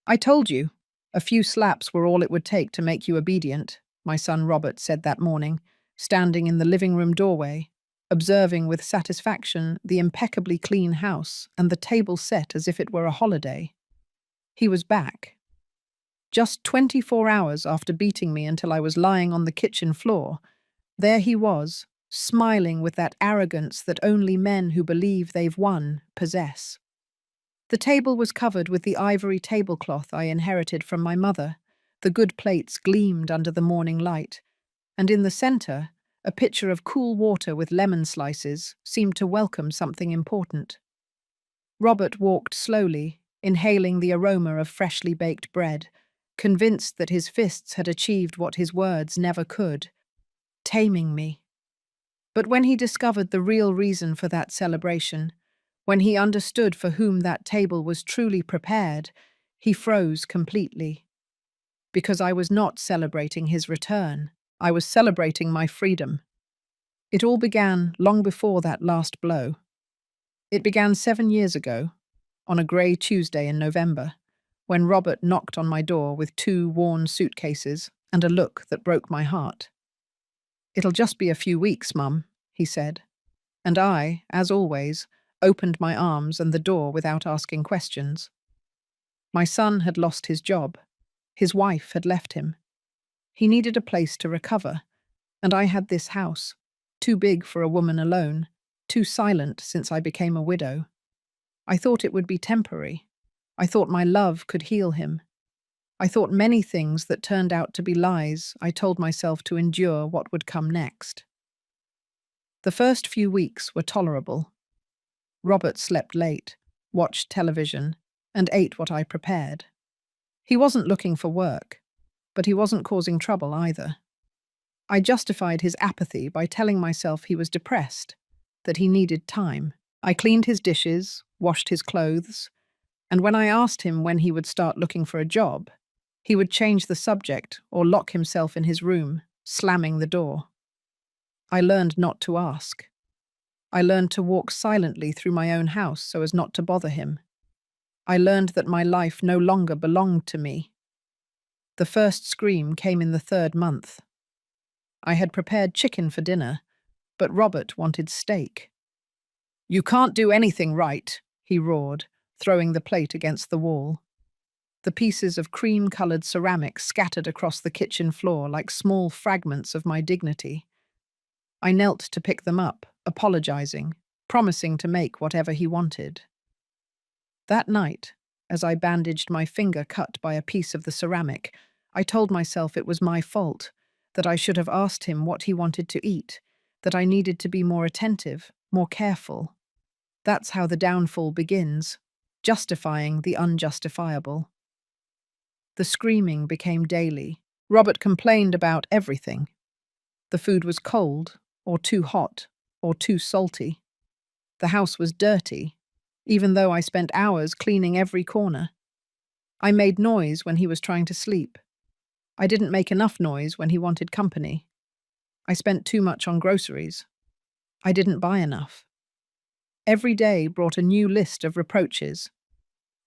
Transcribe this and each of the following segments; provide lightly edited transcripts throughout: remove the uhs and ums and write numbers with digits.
I told you. A few slaps were all it would take to make you obedient, my son Robert said that morning, standing in the living room doorway, observing with satisfaction the impeccably clean house and the table set as if it were a holiday. He was back. Just 24 hours after beating me until I was lying on the kitchen floor, there he was, smiling with that arrogance that only men who believe they've won possess. The table was covered with the ivory tablecloth I inherited from my mother. The good plates gleamed under the morning light, and in the centre, a pitcher of cool water with lemon slices seemed to welcome something important. Robert walked slowly, inhaling the aroma of freshly baked bread, convinced that his fists had achieved what his words never could, taming me. But when he discovered the real reason for that celebration, when he understood for whom that table was truly prepared, he froze completely. Because I was not celebrating his return, I was celebrating my freedom. It all began long before that last blow. It began 7 years ago, on a grey Tuesday in November, when Robert knocked on my door with 2 worn suitcases and a look that broke my heart. "It'll just be a few weeks, Mum," he said, and I, as always, opened my arms and the door without asking questions. My son had lost his job. His wife had left him. He needed a place to recover, and I had this house, too big for a woman alone, too silent since I became a widow. I thought it would be temporary. I thought my love could heal him. I thought many things that turned out to be lies. I told myself to endure what would come next. The first few weeks were tolerable. Robert slept late, watched television, and ate what I prepared. He wasn't looking for work, but he wasn't causing trouble either. I justified his apathy by telling myself he was depressed, that he needed time. I cleaned his dishes, washed his clothes, and when I asked him when he would start looking for a job, he would change the subject or lock himself in his room, slamming the door. I learned not to ask. I learned to walk silently through my own house so as not to bother him. I learned that my life no longer belonged to me. The first scream came in the 3rd month. I had prepared chicken for dinner, but Robert wanted steak. "You can't do anything right," he roared, throwing the plate against the wall. The pieces of cream-coloured ceramic scattered across the kitchen floor like small fragments of my dignity. I knelt to pick them up, apologizing, promising to make whatever he wanted. That night, as I bandaged my finger cut by a piece of the ceramic, I told myself it was my fault, that I should have asked him what he wanted to eat, that I needed to be more attentive, more careful. That's how the downfall begins, justifying the unjustifiable. The screaming became daily. Robert complained about everything. The food was cold, or too hot, or too salty. The house was dirty, even though I spent hours cleaning every corner. I made noise when he was trying to sleep. I didn't make enough noise when he wanted company. I spent too much on groceries. I didn't buy enough. Every day brought a new list of reproaches,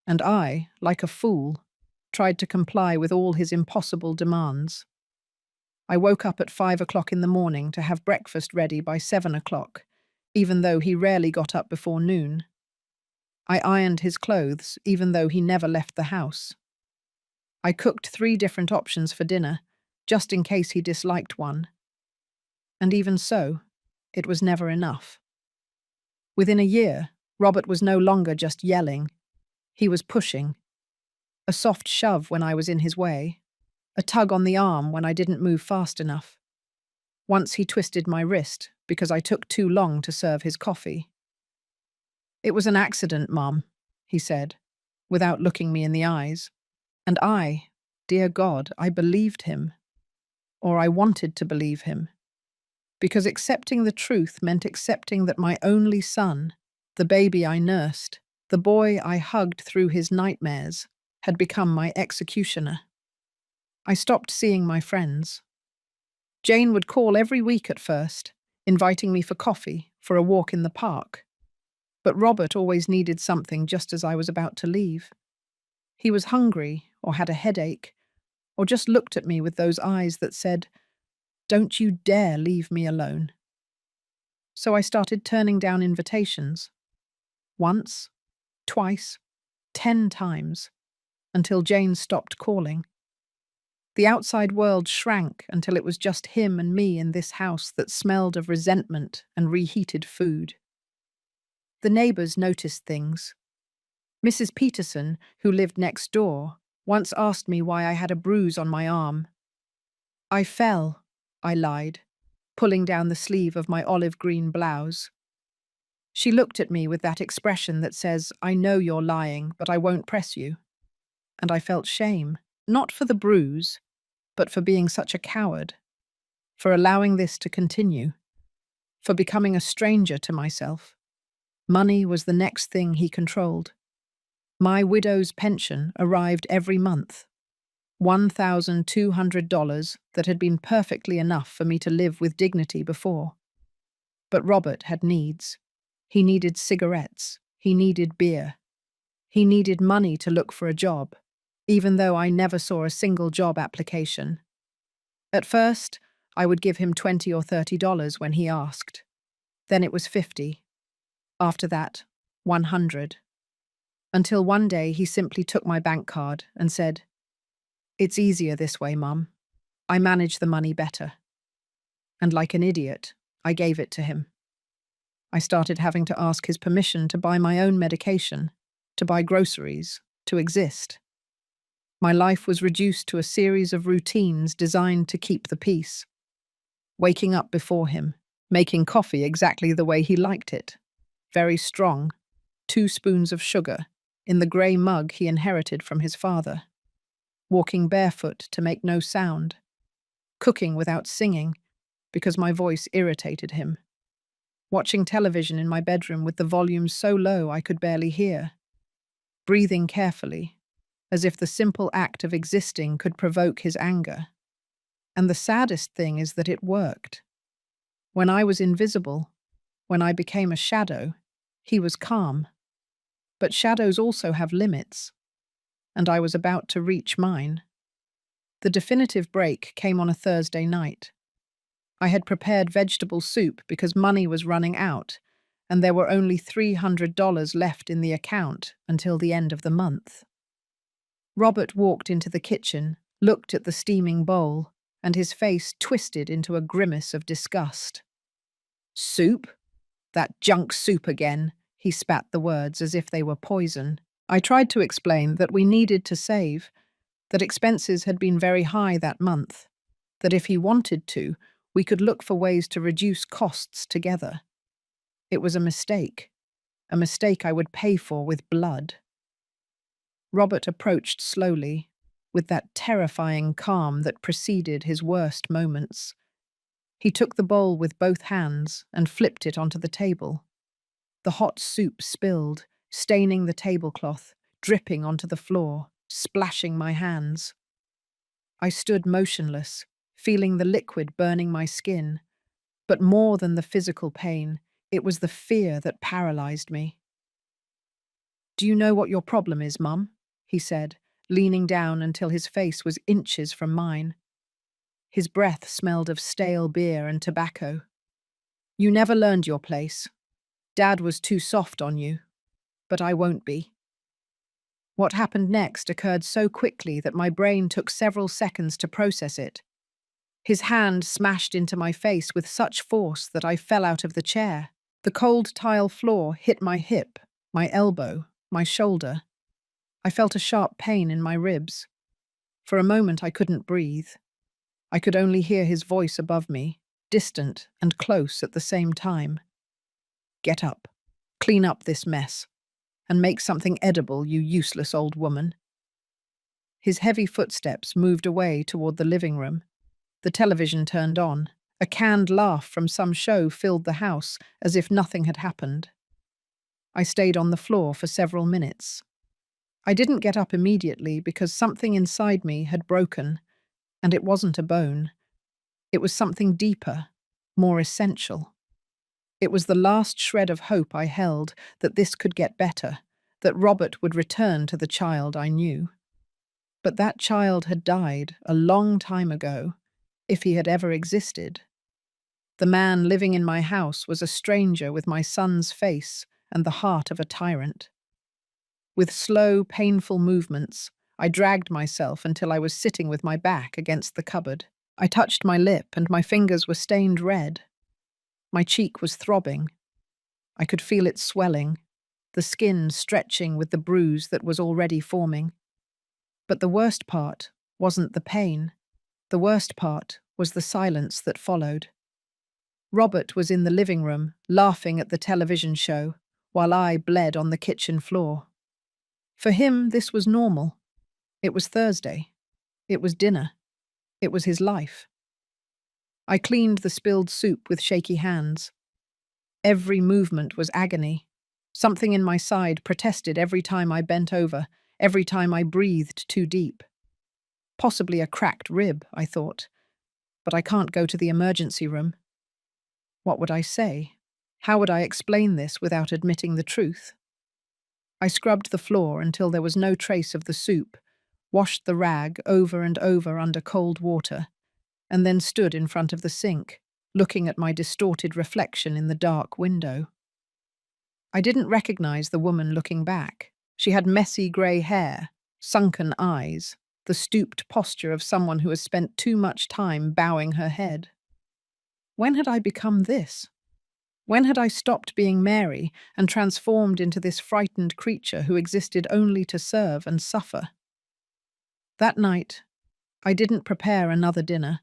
and I, like a fool, tried to comply with all his impossible demands. I woke up at 5 o'clock in the morning to have breakfast ready by 7 o'clock, even though he rarely got up before noon. I ironed his clothes, even though he never left the house. I cooked 3 different options for dinner, just in case he disliked one. And even so, it was never enough. Within a year, Robert was no longer just yelling. He was pushing. A soft shove when I was in his way. A tug on the arm when I didn't move fast enough. Once he twisted my wrist because I took too long to serve his coffee. "It was an accident, Mom," he said, without looking me in the eyes. And I, dear God, I believed him. Or I wanted to believe him. Because accepting the truth meant accepting that my only son, the baby I nursed, the boy I hugged through his nightmares, had become my executioner. I stopped seeing my friends. Jane would call every week at first, inviting me for coffee, for a walk in the park. But Robert always needed something just as I was about to leave. He was hungry, or had a headache, or just looked at me with those eyes that said, "Don't you dare leave me alone." So I started turning down invitations. Once, twice, 10 times, until Jane stopped calling. The outside world shrank until it was just him and me in this house that smelled of resentment and reheated food. The neighbors noticed things. Mrs. Peterson, who lived next door, once asked me why I had a bruise on my arm. "I fell," I lied, pulling down the sleeve of my olive green blouse. She looked at me with that expression that says, "I know you're lying, but I won't press you." And I felt shame, not for the bruise, but for being such a coward, for allowing this to continue, for becoming a stranger to myself. Money was the next thing he controlled. My widow's pension arrived every month, $1,200 that had been perfectly enough for me to live with dignity before. But Robert had needs. He needed cigarettes. He needed beer. He needed money to look for a job, even though I never saw a single job application. At first, I would give him $20 or $30 when he asked. Then it was 50. After that, 100. Until one day he simply took my bank card and said, "It's easier this way, Mum. I manage the money better." And like an idiot, I gave it to him. I started having to ask his permission to buy my own medication, to buy groceries, to exist. My life was reduced to a series of routines designed to keep the peace. Waking up before him, making coffee exactly the way he liked it. Very strong, 2 spoons of sugar, in the grey mug he inherited from his father. Walking barefoot to make no sound. Cooking without singing, because my voice irritated him. Watching television in my bedroom with the volume so low I could barely hear. Breathing carefully, as if the simple act of existing could provoke his anger. And the saddest thing is that it worked. When I was invisible, when I became a shadow, he was calm. But shadows also have limits, and I was about to reach mine. The definitive break came on a Thursday night. I had prepared vegetable soup because money was running out, and there were only $300 left in the account until the end of the month. Robert walked into the kitchen, looked at the steaming bowl, and his face twisted into a grimace of disgust. "Soup? That junk soup again," he spat the words as if they were poison. I tried to explain that we needed to save, that expenses had been very high that month, that if he wanted to, we could look for ways to reduce costs together. It was a mistake I would pay for with blood. Robert approached slowly, with that terrifying calm that preceded his worst moments. He took the bowl with both hands and flipped it onto the table. The hot soup spilled, staining the tablecloth, dripping onto the floor, splashing my hands. I stood motionless, feeling the liquid burning my skin. But more than the physical pain, it was the fear that paralyzed me. "Do you know what your problem is, Mum?" he said, leaning down until his face was inches from mine. His breath smelled of stale beer and tobacco. "You never learned your place. Dad was too soft on you, but I won't be." What happened next occurred so quickly that my brain took several seconds to process it. His hand smashed into my face with such force that I fell out of the chair. The cold tile floor hit my hip, my elbow, my shoulder. I felt a sharp pain in my ribs. For a moment I couldn't breathe. I could only hear his voice above me, distant and close at the same time. "Get up, clean up this mess, and make something edible, you useless old woman." His heavy footsteps moved away toward the living room. The television turned on. A canned laugh from some show filled the house as if nothing had happened. I stayed on the floor for several minutes. I didn't get up immediately because something inside me had broken, and it wasn't a bone. It was something deeper, more essential. It was the last shred of hope I held that this could get better, that Robert would return to the child I knew. But that child had died a long time ago, if he had ever existed. The man living in my house was a stranger with my son's face and the heart of a tyrant. With slow, painful movements, I dragged myself until I was sitting with my back against the cupboard. I touched my lip and my fingers were stained red. My cheek was throbbing. I could feel it swelling, the skin stretching with the bruise that was already forming. But the worst part wasn't the pain. The worst part was the silence that followed. Robert was in the living room, laughing at the television show, while I bled on the kitchen floor. For him, this was normal. It was Thursday. It was dinner. It was his life. I cleaned the spilled soup with shaky hands. Every movement was agony. Something in my side protested every time I bent over, every time I breathed too deep. Possibly a cracked rib, I thought. But I can't go to the emergency room. What would I say? How would I explain this without admitting the truth? I scrubbed the floor until there was no trace of the soup, washed the rag over and over under cold water, and then stood in front of the sink, looking at my distorted reflection in the dark window. I didn't recognize the woman looking back. She had messy grey hair, sunken eyes, the stooped posture of someone who has spent too much time bowing her head. When had I become this? When had I stopped being Mary and transformed into this frightened creature who existed only to serve and suffer? That night, I didn't prepare another dinner.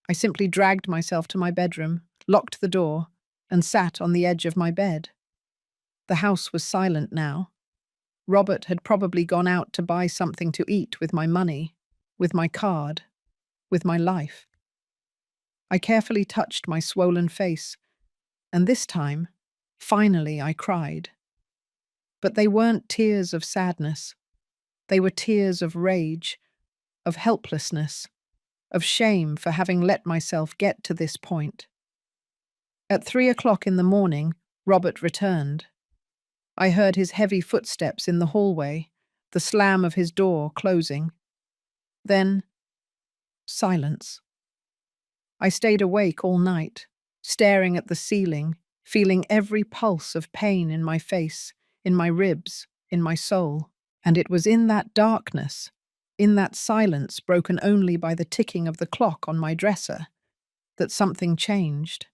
I simply dragged myself to my bedroom, locked the door, and sat on the edge of my bed. The house was silent now. Robert had probably gone out to buy something to eat with my money, with my card, with my life. I carefully touched my swollen face, and this time, finally, I cried. But they weren't tears of sadness. They were tears of rage, of helplessness, of shame for having let myself get to this point. At 3 o'clock in the morning, Robert returned. I heard his heavy footsteps in the hallway, the slam of his door closing. Then, silence. I stayed awake all night, staring at the ceiling, feeling every pulse of pain in my face, in my ribs, in my soul. And it was in that darkness, in that silence broken only by the ticking of the clock on my dresser, that something changed.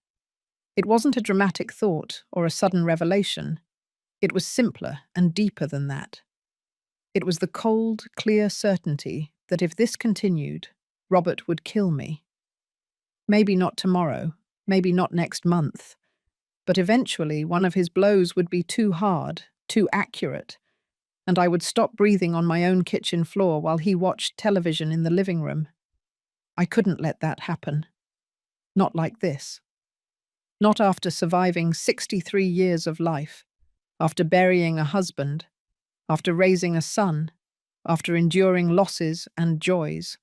It wasn't a dramatic thought or a sudden revelation. It was simpler and deeper than that. It was the cold, clear certainty that if this continued, Robert would kill me. Maybe not tomorrow, maybe not next month, but eventually one of his blows would be too hard, too accurate, and I would stop breathing on my own kitchen floor while he watched television in the living room. I couldn't let that happen. Not like this. Not after surviving 63 years of life, after burying a husband, after raising a son, after enduring losses and joys.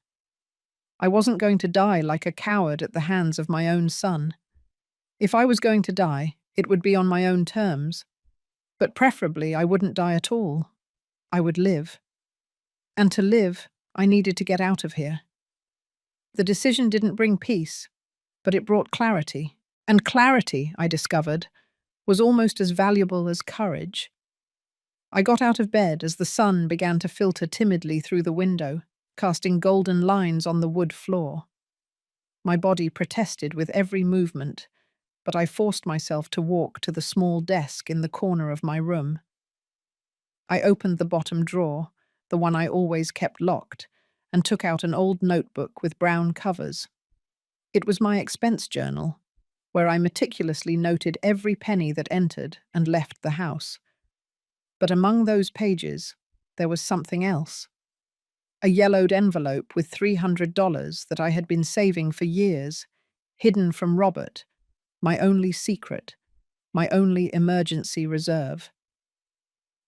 I wasn't going to die like a coward at the hands of my own son. If I was going to die, it would be on my own terms. But preferably, I wouldn't die at all. I would live. And to live, I needed to get out of here. The decision didn't bring peace, but it brought clarity. And clarity, I discovered, was almost as valuable as courage. I got out of bed as the sun began to filter timidly through the window, casting golden lines on the wood floor. My body protested with every movement, but I forced myself to walk to the small desk in the corner of my room. I opened the bottom drawer, the one I always kept locked, and took out an old notebook with brown covers. It was my expense journal, where I meticulously noted every penny that entered and left the house. But among those pages, there was something else. A yellowed envelope with $300 that I had been saving for years, hidden from Robert, my only secret, my only emergency reserve.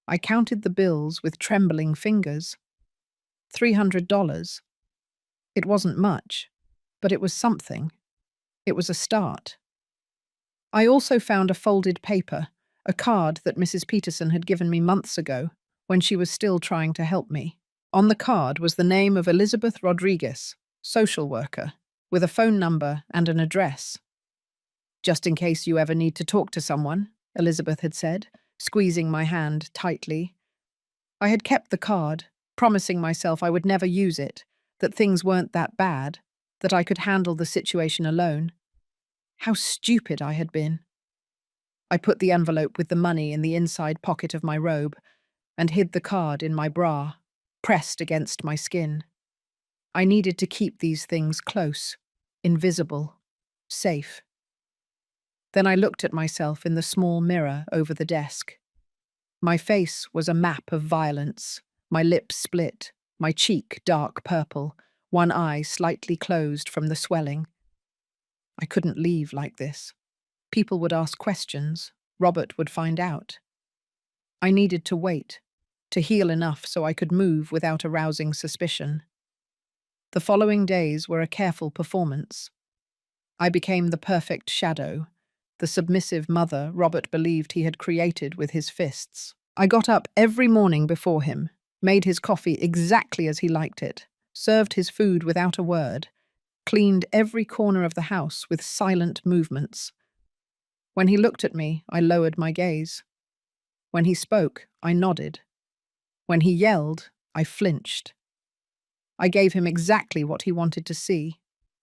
I counted the bills with trembling fingers. $300. It wasn't much, but it was something. It was a start. I also found a folded paper, a card that Mrs. Peterson had given me months ago when she was still trying to help me. On the card was the name of Elizabeth Rodriguez, social worker, with a phone number and an address. "Just in case you ever need to talk to someone," Elizabeth had said, squeezing my hand tightly. I had kept the card, promising myself I would never use it, that things weren't that bad, that I could handle the situation alone. How stupid I had been. I put the envelope with the money in the inside pocket of my robe and hid the card in my bra, pressed against my skin. I needed to keep these things close, invisible, safe. Then I looked at myself in the small mirror over the desk. My face was a map of violence, my lips split, my cheek dark purple, one eye slightly closed from the swelling. I couldn't leave like this. People would ask questions. Robert would find out. I needed to wait, to heal enough so I could move without arousing suspicion. The following days were a careful performance. I became the perfect shadow, the submissive mother Robert believed he had created with his fists. I got up every morning before him, made his coffee exactly as he liked it, served his food without a word, cleaned every corner of the house with silent movements. When he looked at me, I lowered my gaze. When he spoke, I nodded. When he yelled, I flinched. I gave him exactly what he wanted to see: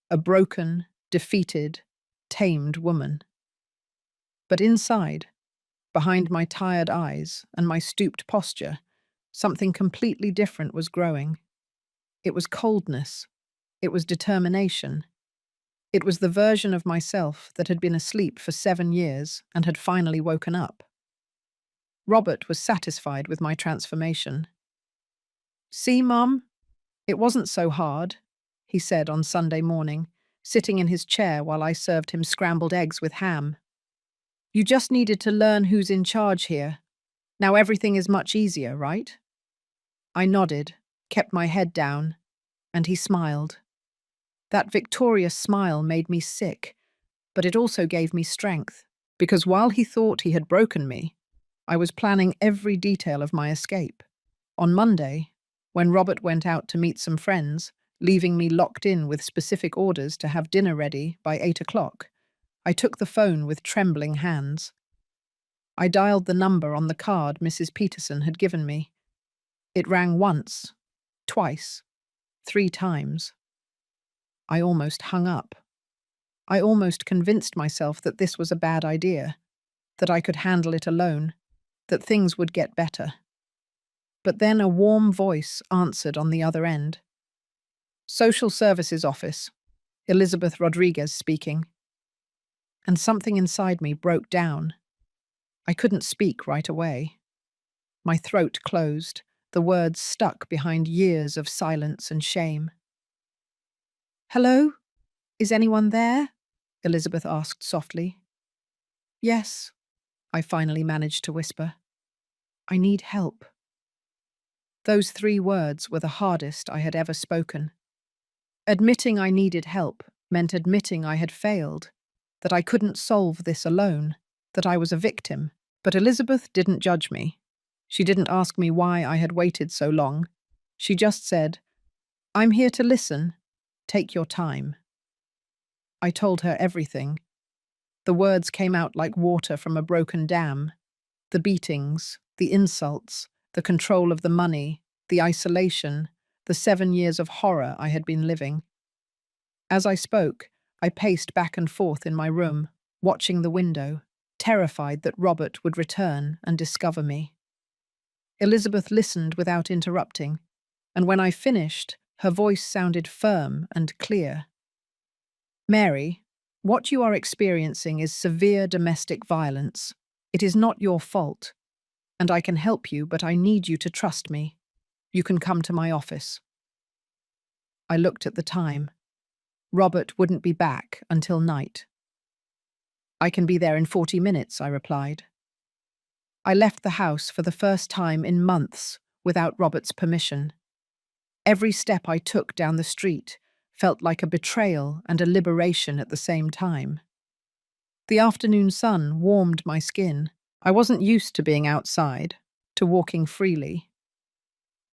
a broken, defeated, tamed woman. But inside, behind my tired eyes and my stooped posture, something completely different was growing. It was coldness. It was determination. It was the version of myself that had been asleep for 7 years and had finally woken up. Robert was satisfied with my transformation. "See, Mum? It wasn't so hard," he said on Sunday morning, sitting in his chair while I served him scrambled eggs with ham. "You just needed to learn who's in charge here. Now everything is much easier, right?" I nodded, kept my head down, and he smiled. That victorious smile made me sick, but it also gave me strength, because while he thought he had broken me, I was planning every detail of my escape. On Monday, when Robert went out to meet some friends, leaving me locked in with specific orders to have dinner ready by 8 o'clock, I took the phone with trembling hands. I dialed the number on the card Mrs. Peterson had given me. It rang once, twice, 3 times. I almost hung up. I almost convinced myself that this was a bad idea, that I could handle it alone, that things would get better. But then a warm voice answered on the other end. "Social Services Office, Elizabeth Rodriguez speaking." And something inside me broke down. I couldn't speak right away. My throat closed, the words stuck behind years of silence and shame. "Hello? Is anyone there?" Elizabeth asked softly. "Yes," I finally managed to whisper. "I need help." Those 3 words were the hardest I had ever spoken. Admitting I needed help meant admitting I had failed, that I couldn't solve this alone, that I was a victim. But Elizabeth didn't judge me. She didn't ask me why I had waited so long. She just said, "I'm here to listen. Take your time." I told her everything. The words came out like water from a broken dam. The beatings, the insults, the control of the money, the isolation, the 7 years of horror I had been living. As I spoke, I paced back and forth in my room, watching the window, terrified that Robert would return and discover me. Elizabeth listened without interrupting, and when I finished, her voice sounded firm and clear. "Mary, what you are experiencing is severe domestic violence. It is not your fault, and I can help you, but I need you to trust me. You can come to my office." I looked at the time. Robert wouldn't be back until night. "I can be there in 40 minutes, I replied. I left the house for the first time in months without Robert's permission. Every step I took down the street felt like a betrayal and a liberation at the same time. The afternoon sun warmed my skin, I wasn't used to being outside, to walking freely.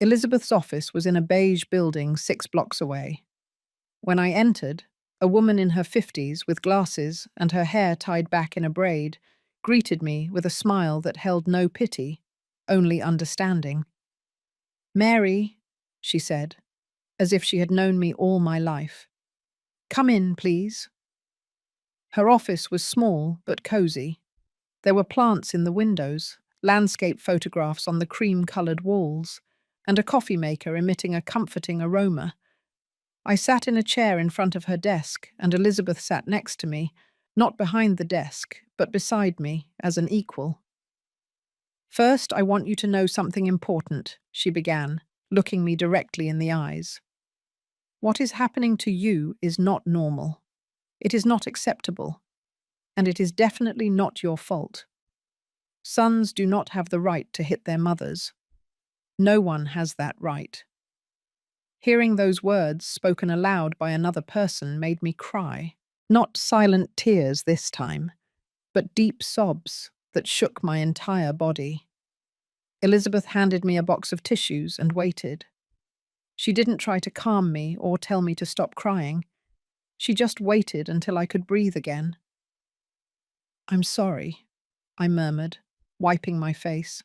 Elizabeth's office was in a beige building 6 blocks away. When I entered, a woman in her 50s with glasses and her hair tied back in a braid greeted me with a smile that held no pity, only understanding. "Mary," she said, as if she had known me all my life. "Come in, please." Her office was small but cozy. There were plants in the windows, landscape photographs on the cream-colored walls, and a coffee maker emitting a comforting aroma. I sat in a chair in front of her desk, and Elizabeth sat next to me, not behind the desk, but beside me, as an equal. "First, I want you to know something important," she began, looking me directly in the eyes. "What is happening to you is not normal. It is not acceptable. And it is definitely not your fault. Sons do not have the right to hit their mothers. No one has that right." Hearing those words spoken aloud by another person made me cry. Not silent tears this time, but deep sobs that shook my entire body. Elizabeth handed me a box of tissues and waited. She didn't try to calm me or tell me to stop crying. She just waited until I could breathe again. "I'm sorry," I murmured, wiping my face.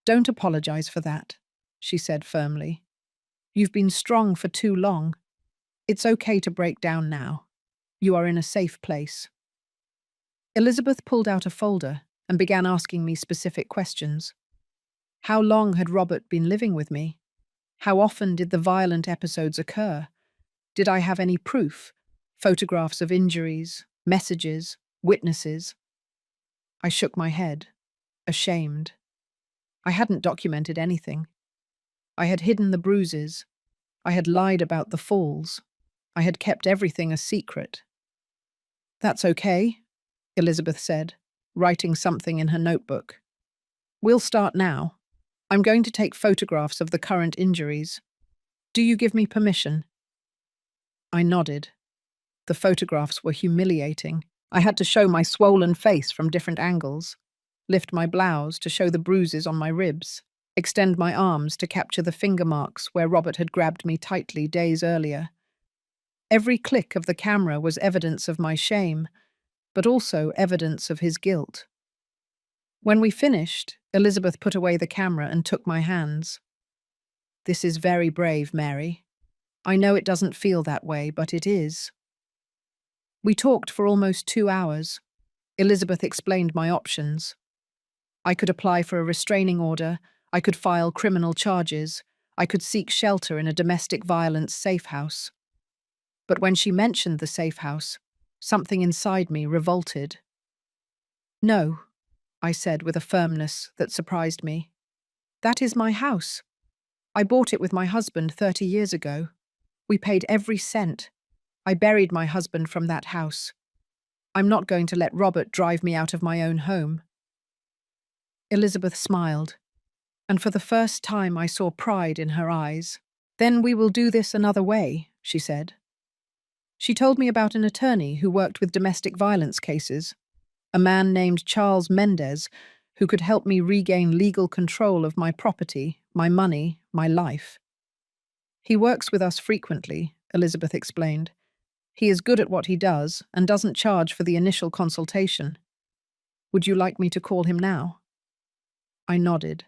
"Don't apologize for that," she said firmly. "You've been strong for too long. It's okay to break down now. You are in a safe place." Elizabeth pulled out a folder and began asking me specific questions. How long had Robert been living with me? How often did the violent episodes occur? Did I have any proof? Photographs of injuries, messages, witnesses? I shook my head, ashamed. I hadn't documented anything. I had hidden the bruises. I had lied about the falls. I had kept everything a secret. "That's okay," Elizabeth said, writing something in her notebook. "We'll start now. I'm going to take photographs of the current injuries. Do you give me permission?" I nodded. The photographs were humiliating. I had to show my swollen face from different angles, lift my blouse to show the bruises on my ribs, extend my arms to capture the finger marks where Robert had grabbed me tightly days earlier. Every click of the camera was evidence of my shame, but also evidence of his guilt. When we finished, Elizabeth put away the camera and took my hands. "This is very brave, Mary. I know it doesn't feel that way, but it is." We talked for almost 2 hours. Elizabeth explained my options. I could apply for a restraining order, I could file criminal charges, I could seek shelter in a domestic violence safe house. But when she mentioned the safe house, something inside me revolted. "No," I said with a firmness that surprised me. "That is my house. I bought it with my husband 30 years ago. We paid every cent. I buried my husband from that house. I'm not going to let Robert drive me out of my own home." Elizabeth smiled, and for the first time I saw pride in her eyes. "Then we will do this another way," she said. She told me about an attorney who worked with domestic violence cases, a man named Charles Mendez, who could help me regain legal control of my property, my money, my life. "He works with us frequently," Elizabeth explained. "He is good at what he does and doesn't charge for the initial consultation. Would you like me to call him now?" I nodded,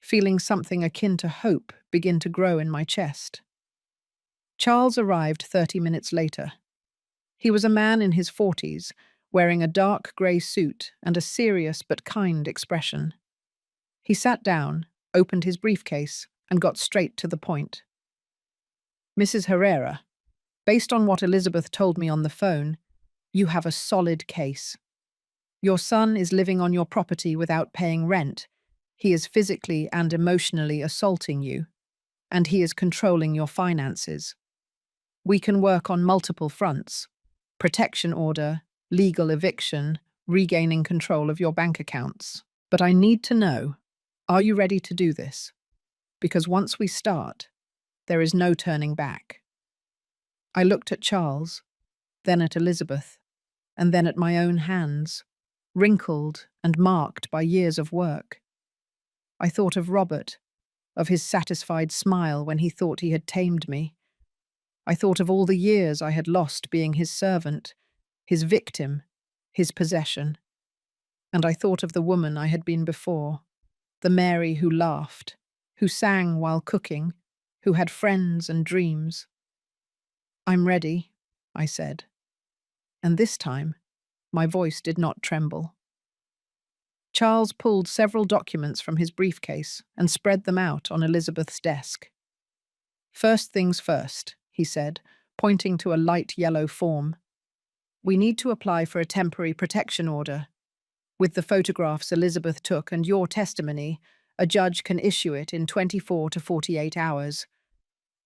feeling something akin to hope begin to grow in my chest. Charles arrived 30 minutes later. He was a man in his 40s, wearing a dark grey suit and a serious but kind expression. He sat down, opened his briefcase, and got straight to the point. "Mrs. Herrera, based on what Elizabeth told me on the phone, you have a solid case. Your son is living on your property without paying rent. He is physically and emotionally assaulting you, and he is controlling your finances. We can work on multiple fronts: protection order, legal eviction, regaining control of your bank accounts. But I need to know, are you ready to do this? Because once we start, there is no turning back." I looked at Charles, then at Elizabeth, and then at my own hands. wrinkled and marked by years of work. I thought of Robert, of his satisfied smile when he thought he had tamed me. I thought of all the years I had lost being his servant, his victim, his possession. And I thought of the woman I had been before, the Mary who laughed, who sang while cooking, who had friends and dreams. "I'm ready," I said. And this time, my voice did not tremble. Charles pulled several documents from his briefcase and spread them out on Elizabeth's desk. "First things first," he said, pointing to a light yellow form. "We need to apply for a temporary protection order. With the photographs Elizabeth took and your testimony, a judge can issue it in 24 to 48 hours.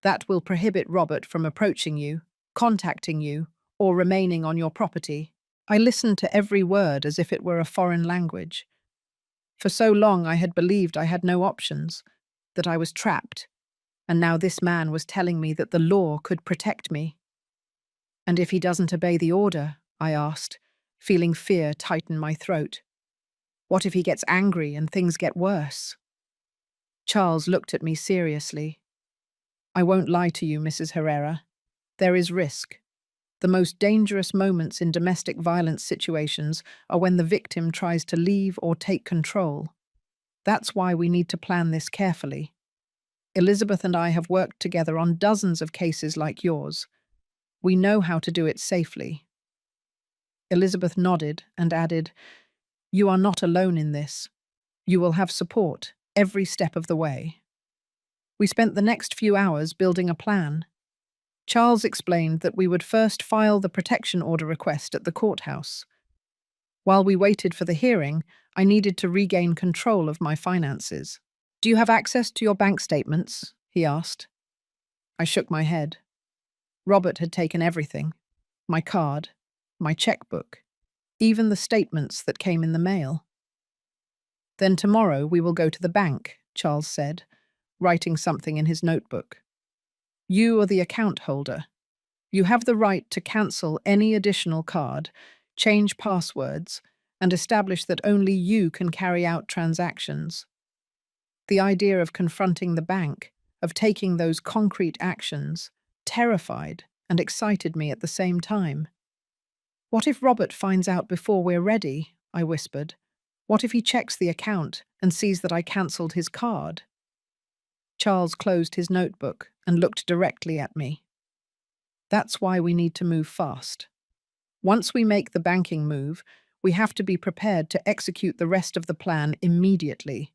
That will prohibit Robert from approaching you, contacting you, or remaining on your property." I listened to every word as if it were a foreign language. For so long I had believed I had no options, that I was trapped, and now this man was telling me that the law could protect me. "And if he doesn't obey the order?" I asked, feeling fear tighten my throat. "What if he gets angry and things get worse?" Charles looked at me seriously. "I won't lie to you, Mrs. Herrera. There is risk. The most dangerous moments in domestic violence situations are when the victim tries to leave or take control. That's why we need to plan this carefully. Elizabeth and I have worked together on dozens of cases like yours. We know how to do it safely." Elizabeth nodded and added, "You are not alone in this. You will have support every step of the way." We spent the next few hours building a plan. Charles explained that we would first file the protection order request at the courthouse. While we waited for the hearing, I needed to regain control of my finances. "Do you have access to your bank statements?" he asked. I shook my head. Robert had taken everything: my card, my checkbook, even the statements that came in the mail. "Then tomorrow we will go to the bank," Charles said, writing something in his notebook. "You are the account holder. You have the right to cancel any additional card, change passwords, and establish that only you can carry out transactions." The idea of confronting the bank, of taking those concrete actions, terrified and excited me at the same time. "What if Robert finds out before we're ready?" I whispered. "What if he checks the account and sees that I cancelled his card?" Charles closed his notebook and looked directly at me. "That's why we need to move fast. Once we make the banking move, we have to be prepared to execute the rest of the plan immediately.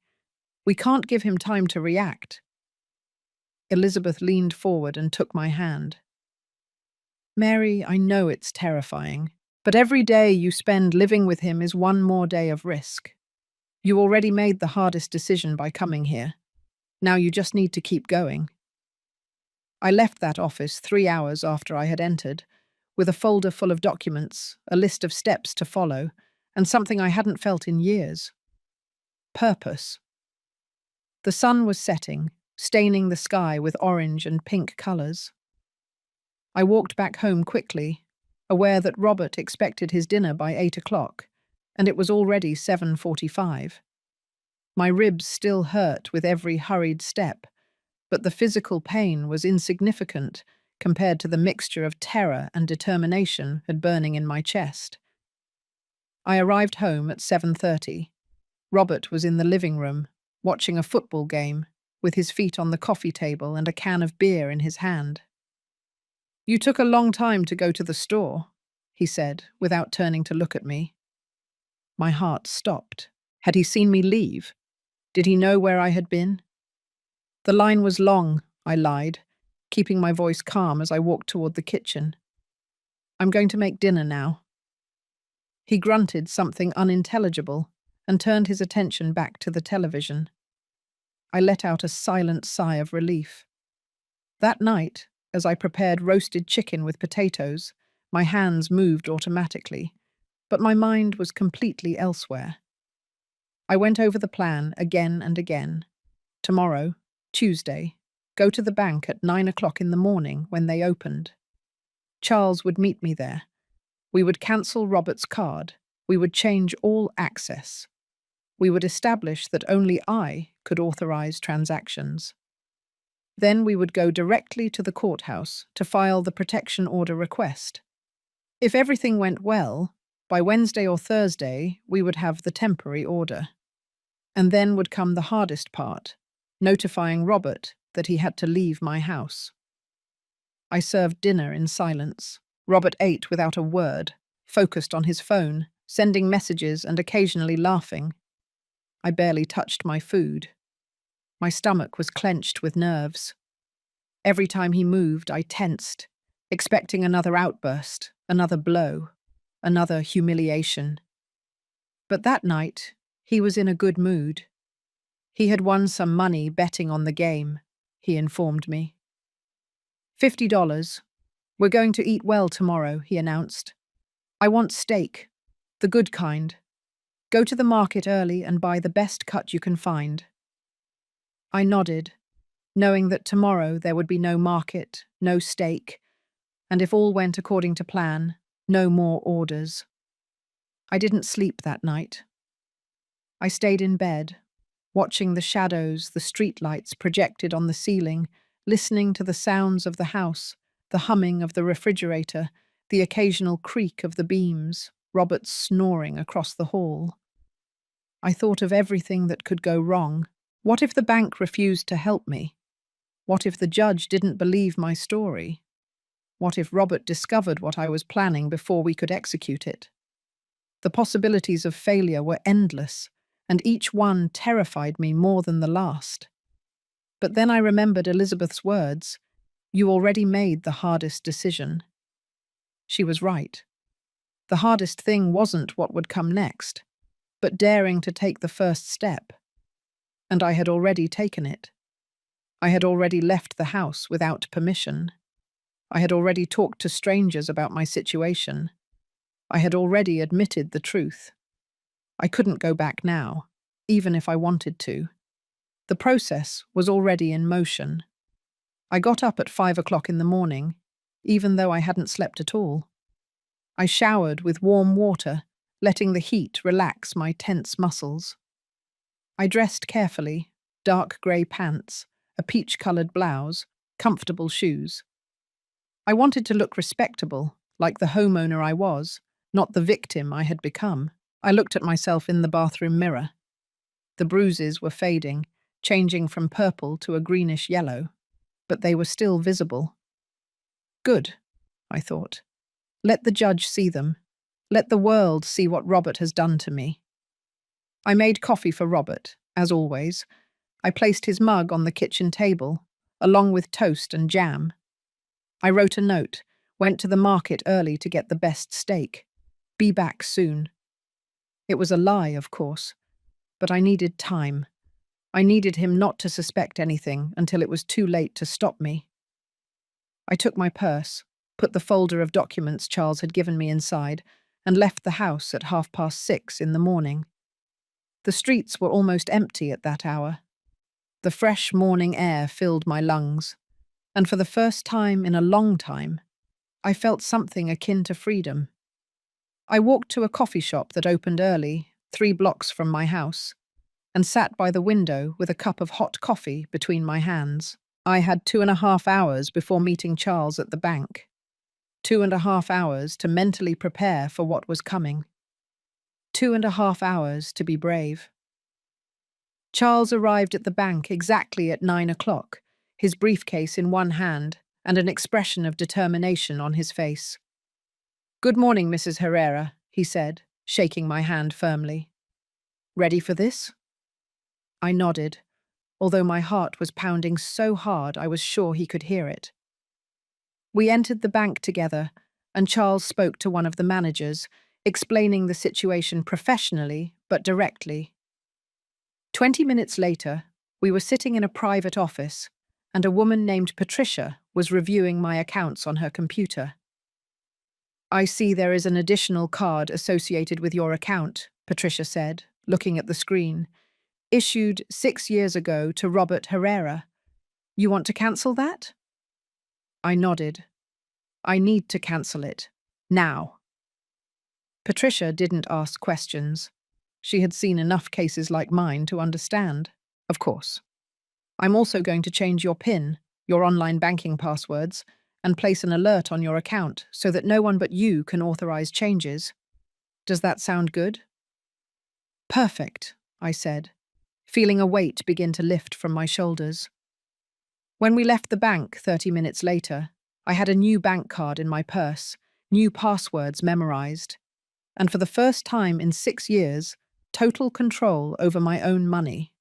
We can't give him time to react." Elizabeth leaned forward and took my hand. "Mary, I know it's terrifying, but every day you spend living with him is one more day of risk. You already made the hardest decision by coming here. Now you just need to keep going." I left that office 3 hours after I had entered, with a folder full of documents, a list of steps to follow, and something I hadn't felt in years: purpose. The sun was setting, staining the sky with orange and pink colours. I walked back home quickly, aware that Robert expected his dinner by 8 o'clock, and it was already 7:45. My ribs still hurt with every hurried step, but the physical pain was insignificant compared to the mixture of terror and determination had burning in my chest. I arrived home at 7:30. Robert was in the living room, watching a football game, with his feet on the coffee table and a can of beer in his hand. "You took a long time to go to the store," he said, without turning to look at me. My heart stopped. Had he seen me leave? Did he know where I had been? "The line was long," I lied, keeping my voice calm as I walked toward the kitchen. "I'm going to make dinner now." He grunted something unintelligible and turned his attention back to the television. I let out a silent sigh of relief. That night, as I prepared roasted chicken with potatoes, my hands moved automatically, but my mind was completely elsewhere. I went over the plan again and again. Tomorrow, Tuesday, go to the bank at 9 o'clock in the morning when they opened. Charles would meet me there. We would cancel Robert's card, We would change all access. We would establish that only I could authorize transactions. Then we would go directly to the courthouse to file the protection order request. If everything went well, by Wednesday or Thursday, we would have the temporary order. And then would come the hardest part, notifying Robert that he had to leave my house. I served dinner in silence. Robert ate without a word, focused on his phone, sending messages and occasionally laughing. I barely touched my food. My stomach was clenched with nerves. Every time he moved, I tensed, expecting another outburst, another blow, another humiliation. But that night, he was in a good mood. He had won some money betting on the game, he informed me. $50. We're going to eat well tomorrow, he announced. I want steak, the good kind. Go to the market early and buy the best cut you can find. I nodded, knowing that tomorrow there would be no market, no steak, and if all went according to plan, no more orders. I didn't sleep that night. I stayed in bed, watching the shadows, the streetlights projected on the ceiling, listening to the sounds of the house, the humming of the refrigerator, the occasional creak of the beams, Robert's snoring across the hall. I thought of everything that could go wrong. What if the bank refused to help me? What if the judge didn't believe my story? What if Robert discovered what I was planning before we could execute it? The possibilities of failure were endless, and each one terrified me more than the last. But then I remembered Elizabeth's words, "You already made the hardest decision." She was right. The hardest thing wasn't what would come next, but daring to take the first step. And I had already taken it. I had already left the house without permission. I had already talked to strangers about my situation. I had already admitted the truth. I couldn't go back now, even if I wanted to. The process was already in motion. I got up at 5 o'clock in the morning, even though I hadn't slept at all. I showered with warm water, letting the heat relax my tense muscles. I dressed carefully, dark grey pants, a peach-coloured blouse, comfortable shoes. I wanted to look respectable, like the homeowner I was, not the victim I had become. I looked at myself in the bathroom mirror. The bruises were fading, changing from purple to a greenish yellow, but they were still visible. Good, I thought. Let the judge see them. Let the world see what Robert has done to me. I made coffee for Robert, as always. I placed his mug on the kitchen table, along with toast and jam. I wrote a note, went to the market early to get the best steak. Be back soon. It was a lie, of course, but I needed time. I needed him not to suspect anything until it was too late to stop me. I took my purse, put the folder of documents Charles had given me inside, and left the house at 6:30 in the morning. The streets were almost empty at that hour. The fresh morning air filled my lungs, and for the first time in a long time, I felt something akin to freedom. I walked to a coffee shop that opened early, 3 blocks from my house, and sat by the window with a cup of hot coffee between my hands. I had 2.5 hours before meeting Charles at the bank. 2.5 hours to mentally prepare for what was coming. 2.5 hours to be brave. Charles arrived at the bank exactly at 9 o'clock, his briefcase in one hand and an expression of determination on his face. "Good morning, Mrs. Herrera," he said, shaking my hand firmly. "Ready for this?" I nodded, although my heart was pounding so hard I was sure he could hear it. We entered the bank together, and Charles spoke to one of the managers, explaining the situation professionally but directly. 20 minutes later, we were sitting in a private office, and a woman named Patricia was reviewing my accounts on her computer. "I see there is an additional card associated with your account," Patricia said, looking at the screen. "Issued 6 years ago to Robert Herrera. You want to cancel that?" I nodded. "I need to cancel it. Now." Patricia didn't ask questions. She had seen enough cases like mine to understand. Of course. I'm also going to change your PIN, your online banking passwords, and place an alert on your account so that no one but you can authorize changes. Does that sound good? Perfect, I said, feeling a weight begin to lift from my shoulders. When we left the bank 30 minutes later, I had a new bank card in my purse, new passwords memorized, and for the first time in 6 years, total control over my own money.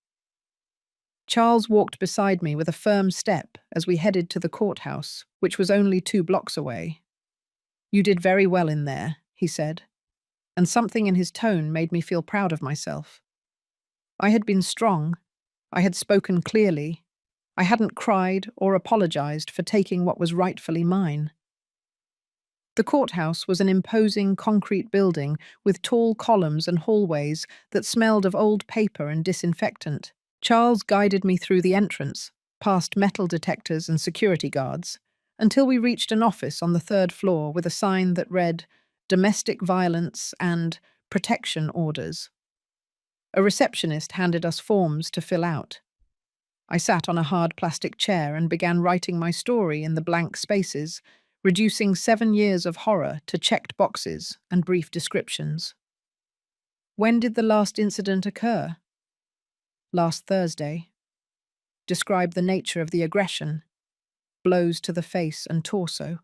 Charles walked beside me with a firm step as we headed to the courthouse, which was only 2 blocks away. "You did very well in there," he said, and something in his tone made me feel proud of myself. I had been strong. I had spoken clearly. I hadn't cried or apologized for taking what was rightfully mine. The courthouse was an imposing concrete building with tall columns and hallways that smelled of old paper and disinfectant. Charles guided me through the entrance, past metal detectors and security guards, until we reached an office on the 3rd floor with a sign that read "Domestic Violence" and "Protection Orders." A receptionist handed us forms to fill out. I sat on a hard plastic chair and began writing my story in the blank spaces, reducing 7 years of horror to checked boxes and brief descriptions. When did the last incident occur? Last Thursday. Describe the nature of the aggression. Blows to the face and torso.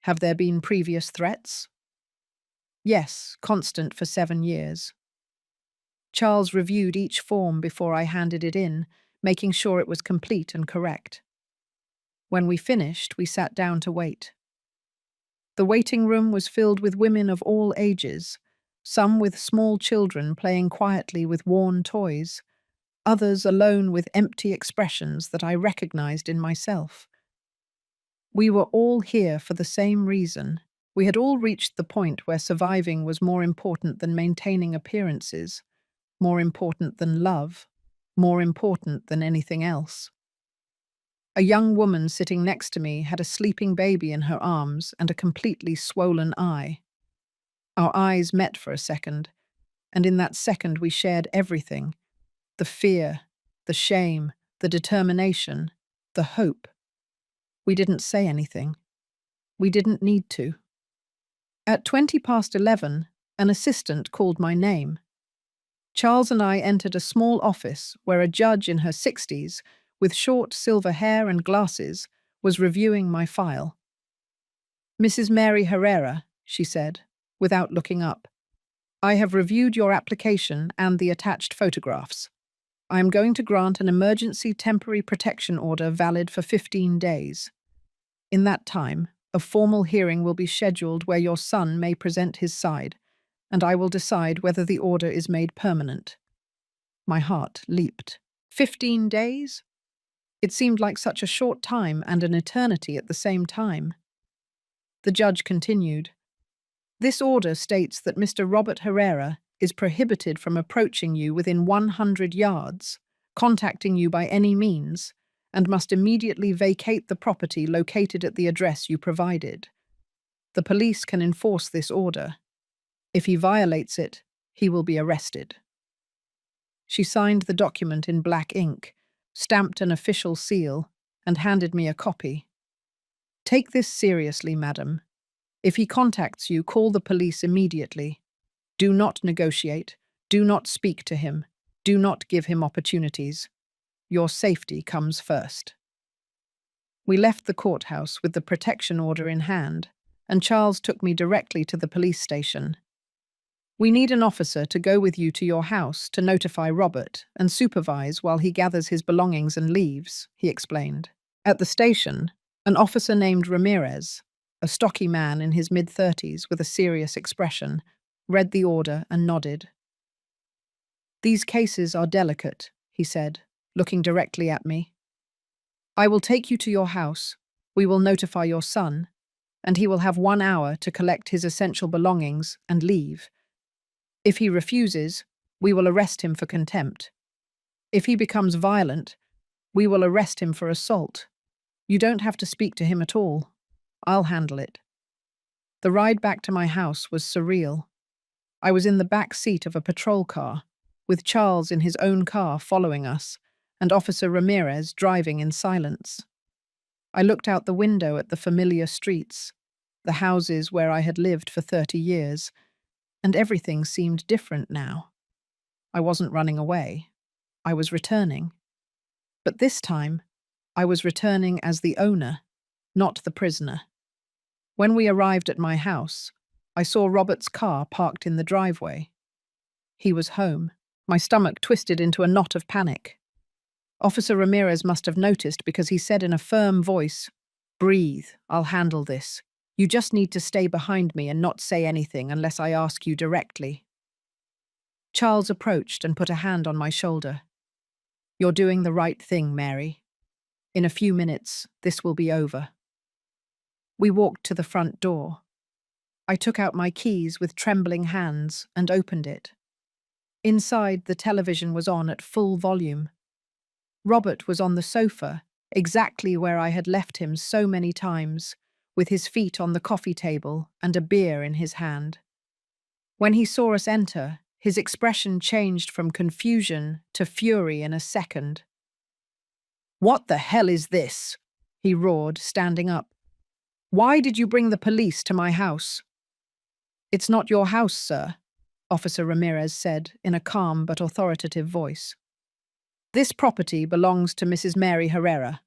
Have there been previous threats? Yes, constant for 7 years. Charles reviewed each form before I handed it in, making sure it was complete and correct. When we finished, we sat down to wait. The waiting room was filled with women of all ages, some with small children playing quietly with worn toys, others alone with empty expressions that I recognized in myself. We were all here for the same reason. We had all reached the point where surviving was more important than maintaining appearances, more important than love, more important than anything else. A young woman sitting next to me had a sleeping baby in her arms and a completely swollen eye. Our eyes met for a second, and in that second we shared everything: the fear, the shame, the determination, the hope. We didn't say anything. We didn't need to. At 11:20, an assistant called my name. Charles and I entered a small office where a judge in her 60s, with short silver hair and glasses, was reviewing my file. "Mrs. Mary Herrera," she said, without looking up, "I have reviewed your application and the attached photographs. I am going to grant an emergency temporary protection order valid for 15 days. In that time, a formal hearing will be scheduled where your son may present his side, and I will decide whether the order is made permanent." My heart leaped. 15 days? It seemed like such a short time and an eternity at the same time. The judge continued, "This order states that Mr. Robert Herrera is prohibited from approaching you within 100 yards, contacting you by any means, and must immediately vacate the property located at the address you provided. The police can enforce this order. If he violates it, he will be arrested." She signed the document in black ink, stamped an official seal, and handed me a copy. "Take this seriously, madam. If he contacts you, call the police immediately. Do not negotiate. Do not speak to him. Do not give him opportunities. Your safety comes first." We left the courthouse with the protection order in hand, and Charles took me directly to the police station. "We need an officer to go with you to your house to notify Robert and supervise while he gathers his belongings and leaves," he explained. At the station, an officer named Ramirez, a stocky man in his mid-30s with a serious expression, read the order and nodded. "These cases are delicate," he said, looking directly at me. "I will take you to your house, we will notify your son, and he will have 1 hour to collect his essential belongings and leave. If he refuses, we will arrest him for contempt. If he becomes violent, we will arrest him for assault. You don't have to speak to him at all. I'll handle it." The ride back to my house was surreal. I was in the back seat of a patrol car, with Charles in his own car following us, and Officer Ramirez driving in silence. I looked out the window at the familiar streets, the houses where I had lived for 30 years, and everything seemed different now. I wasn't running away. I was returning. But this time, I was returning as the owner, not the prisoner. When we arrived at my house, I saw Robert's car parked in the driveway. He was home. My stomach twisted into a knot of panic. Officer Ramirez must have noticed because he said in a firm voice, "Breathe, I'll handle this. You just need to stay behind me and not say anything unless I ask you directly." Charles approached and put a hand on my shoulder. "You're doing the right thing, Mary. In a few minutes, this will be over." We walked to the front door. I took out my keys with trembling hands and opened it. Inside, the television was on at full volume. Robert was on the sofa, exactly where I had left him so many times, with his feet on the coffee table and a beer in his hand. When he saw us enter, his expression changed from confusion to fury in a second. "What the hell is this?" he roared, standing up. "Why did you bring the police to my house?" "It's not your house, sir," Officer Ramirez said in a calm but authoritative voice. "This property belongs to Mrs. Mary Herrera,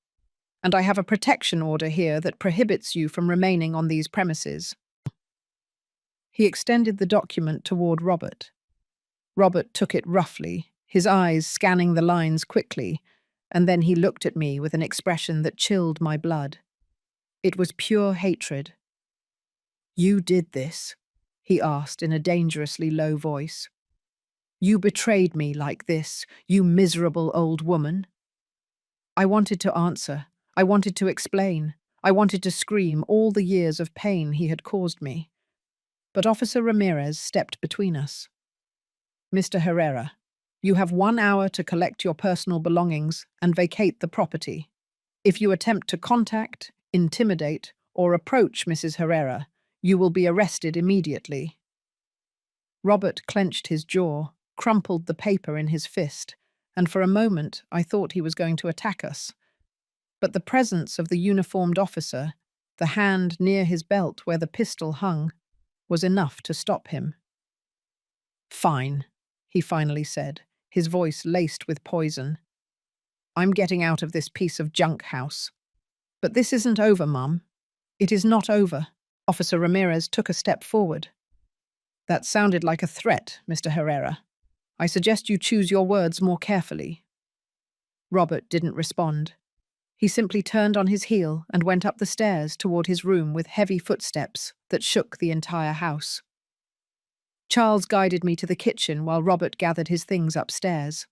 and I have a protection order here that prohibits you from remaining on these premises." He extended the document toward Robert. Robert took it roughly, his eyes scanning the lines quickly, and then he looked at me with an expression that chilled my blood. It was pure hatred. "You did this?" he asked in a dangerously low voice. "You betrayed me like this, you miserable old woman?" I wanted to answer. I wanted to explain. I wanted to scream all the years of pain he had caused me. But Officer Ramirez stepped between us. "Mr. Herrera, you have 1 hour to collect your personal belongings and vacate the property. If you attempt to contact, intimidate, or approach Mrs. Herrera, you will be arrested immediately." Robert clenched his jaw, crumpled the paper in his fist, and for a moment I thought he was going to attack us. But the presence of the uniformed officer, the hand near his belt where the pistol hung, was enough to stop him. "Fine," he finally said, his voice laced with poison. "I'm getting out of this piece of junk house. But this isn't over, Mum. It is not over." Officer Ramirez took a step forward. "That sounded like a threat, Mr. Herrera. I suggest you choose your words more carefully." Robert didn't respond. He simply turned on his heel and went up the stairs toward his room with heavy footsteps that shook the entire house. Charles guided me to the kitchen while Robert gathered his things upstairs.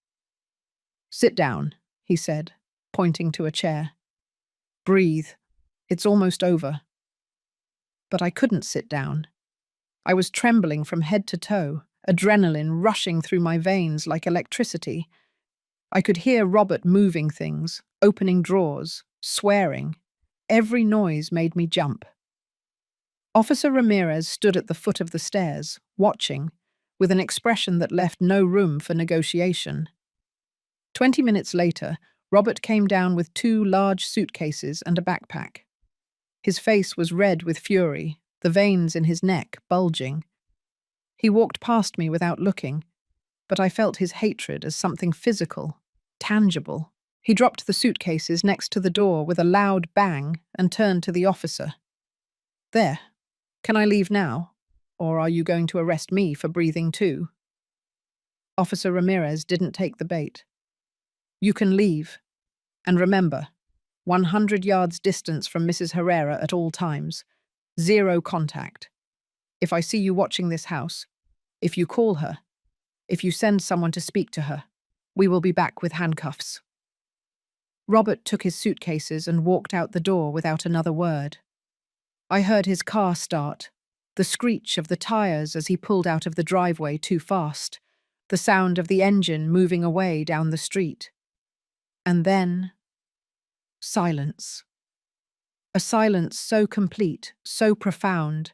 "Sit down," he said, pointing to a chair. "Breathe. It's almost over." But I couldn't sit down. I was trembling from head to toe, adrenaline rushing through my veins like electricity. I could hear Robert moving things, opening drawers, swearing. Every noise made me jump. Officer Ramirez stood at the foot of the stairs, watching, with an expression that left no room for negotiation. 20 minutes later, Robert came down with 2 large suitcases and a backpack. His face was red with fury, the veins in his neck bulging. He walked past me without looking, but I felt his hatred as something physical, tangible. He dropped the suitcases next to the door with a loud bang and turned to the officer. "There. Can I leave now? Or are you going to arrest me for breathing too?" Officer Ramirez didn't take the bait. "You can leave. And remember, 100 yards distance from Mrs. Herrera at all times. 0 contact. If I see you watching this house, if you call her, if you send someone to speak to her, we will be back with handcuffs." Robert took his suitcases and walked out the door without another word. I heard his car start, the screech of the tires as he pulled out of the driveway too fast, the sound of the engine moving away down the street. And then, silence. A silence so complete, so profound,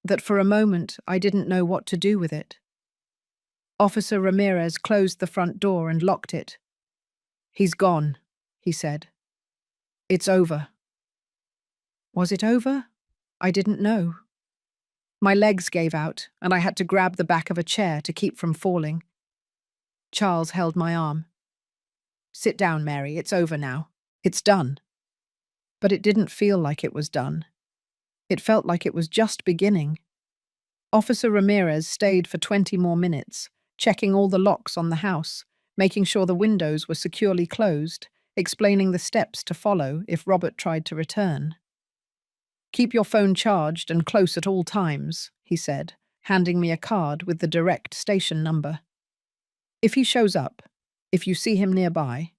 that for a moment I didn't know what to do with it. Officer Ramirez closed the front door and locked it. "He's gone," he said. "It's over." Was it over? I didn't know. My legs gave out, and I had to grab the back of a chair to keep from falling. Charles held my arm. "Sit down, Mary. It's over now. It's done." But it didn't feel like it was done. It felt like it was just beginning. Officer Ramirez stayed for 20 more minutes, checking all the locks on the house, making sure the windows were securely closed, explaining the steps to follow if Robert tried to return. "Keep your phone charged and close at all times," he said, handing me a card with the direct station number. "If he shows up, if you see him nearby,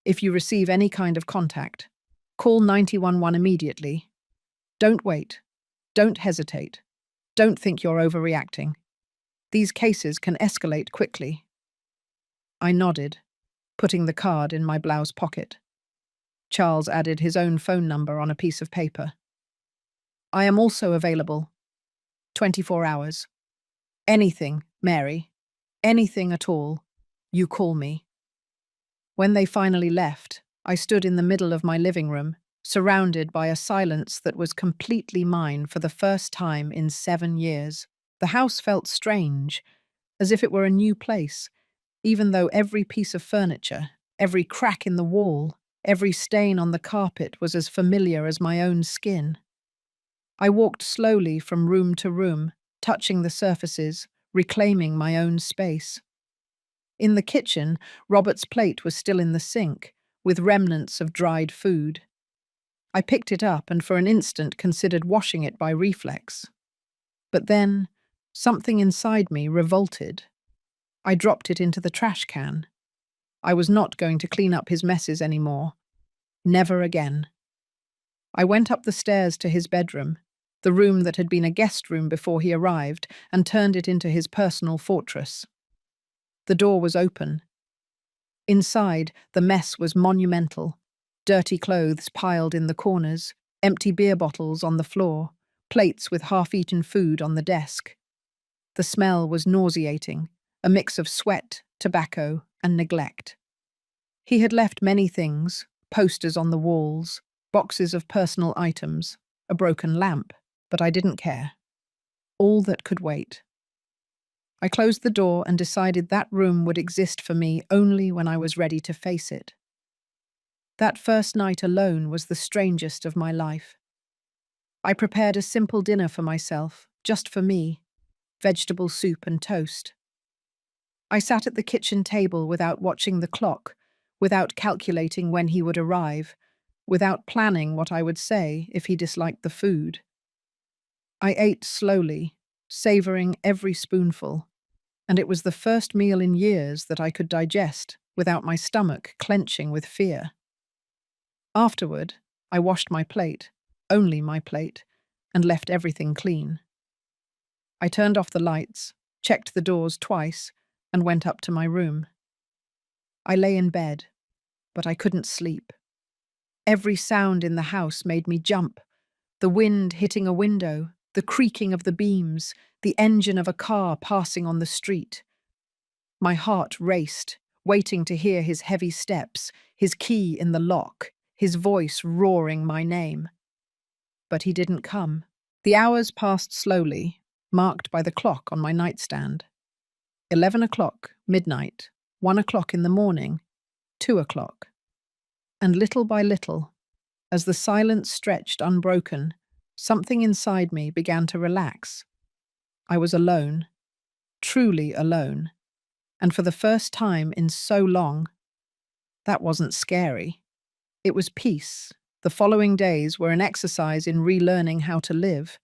if you receive any kind of contact, call 911 immediately. Don't wait. Don't hesitate. Don't think you're overreacting. These cases can escalate quickly." I nodded, putting the card in my blouse pocket. Charles added his own phone number on a piece of paper. "I am also available. 24 hours. Anything, Mary. Anything at all. You call me." When they finally left, I stood in the middle of my living room, surrounded by a silence that was completely mine for the first time in 7 years. The house felt strange, as if it were a new place, even though every piece of furniture, every crack in the wall, every stain on the carpet was as familiar as my own skin. I walked slowly from room to room, touching the surfaces, reclaiming my own space. In the kitchen, Robert's plate was still in the sink, with remnants of dried food. I picked it up and for an instant considered washing it by reflex. But then, something inside me revolted. I dropped it into the trash can. I was not going to clean up his messes anymore. Never again. I went up the stairs to his bedroom, the room that had been a guest room before he arrived, and turned it into his personal fortress. The door was open. Inside, the mess was monumental. Dirty clothes piled in the corners, empty beer bottles on the floor, plates with half-eaten food on the desk. The smell was nauseating, a mix of sweat, tobacco, and neglect. He had left many things, posters on the walls, boxes of personal items, a broken lamp, but I didn't care. All that could wait. I closed the door and decided that room would exist for me only when I was ready to face it. That first night alone was the strangest of my life. I prepared a simple dinner for myself, just for me, vegetable soup and toast. I sat at the kitchen table without watching the clock, without calculating when he would arrive, without planning what I would say if he disliked the food. I ate slowly, savoring every spoonful, and it was the first meal in years that I could digest without my stomach clenching with fear. Afterward, I washed my plate, only my plate, and left everything clean. I turned off the lights, checked the doors twice, and went up to my room. I lay in bed, but I couldn't sleep. Every sound in the house made me jump. The wind hitting a window, the creaking of the beams, the engine of a car passing on the street. My heart raced, waiting to hear his heavy steps, his key in the lock, his voice roaring my name. But he didn't come. The hours passed slowly, marked by the clock on my nightstand. 11 o'clock, midnight, 1 o'clock in the morning, 2 o'clock. And little by little, as the silence stretched unbroken, something inside me began to relax. I was alone, truly alone, and for the first time in so long, that wasn't scary. It was peace. The following days were an exercise in relearning how to live.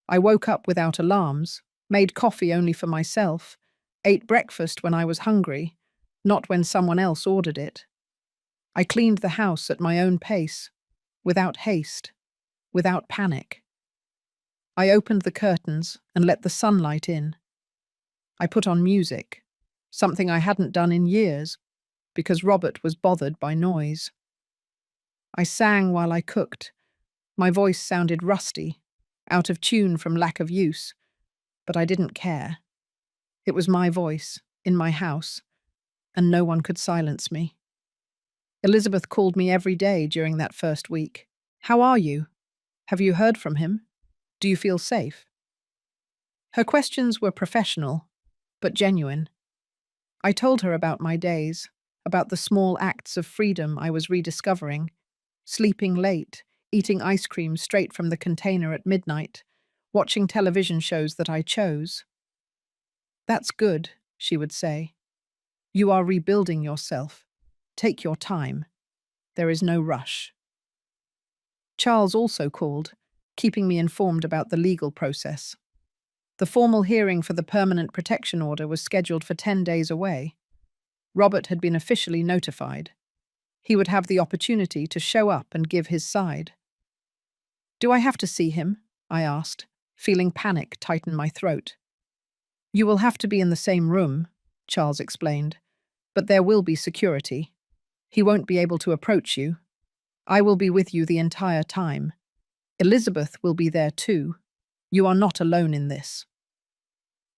I woke up without alarms, made coffee only for myself, ate breakfast when I was hungry, not when someone else ordered it. I cleaned the house at my own pace, without haste, without panic. I opened the curtains and let the sunlight in. I put on music, something I hadn't done in years, because Robert was bothered by noise. I sang while I cooked. My voice sounded rusty, out of tune from lack of use, but I didn't care. It was my voice, in my house, and no one could silence me. Elizabeth called me every day during that first week. "How are you? Have you heard from him? Do you feel safe?" Her questions were professional, but genuine. I told her about my days, about the small acts of freedom I was rediscovering, sleeping late, eating ice cream straight from the container at midnight, watching television shows that I chose. "That's good," she would say. "You are rebuilding yourself. Take your time. There is no rush." Charles also called, keeping me informed about the legal process. The formal hearing for the permanent protection order was scheduled for 10 days away. Robert had been officially notified. He would have the opportunity to show up and give his side. "Do I have to see him?" I asked, feeling panic tighten my throat. "You will have to be in the same room," Charles explained, "but there will be security. He won't be able to approach you. I will be with you the entire time. Elizabeth will be there too. You are not alone in this."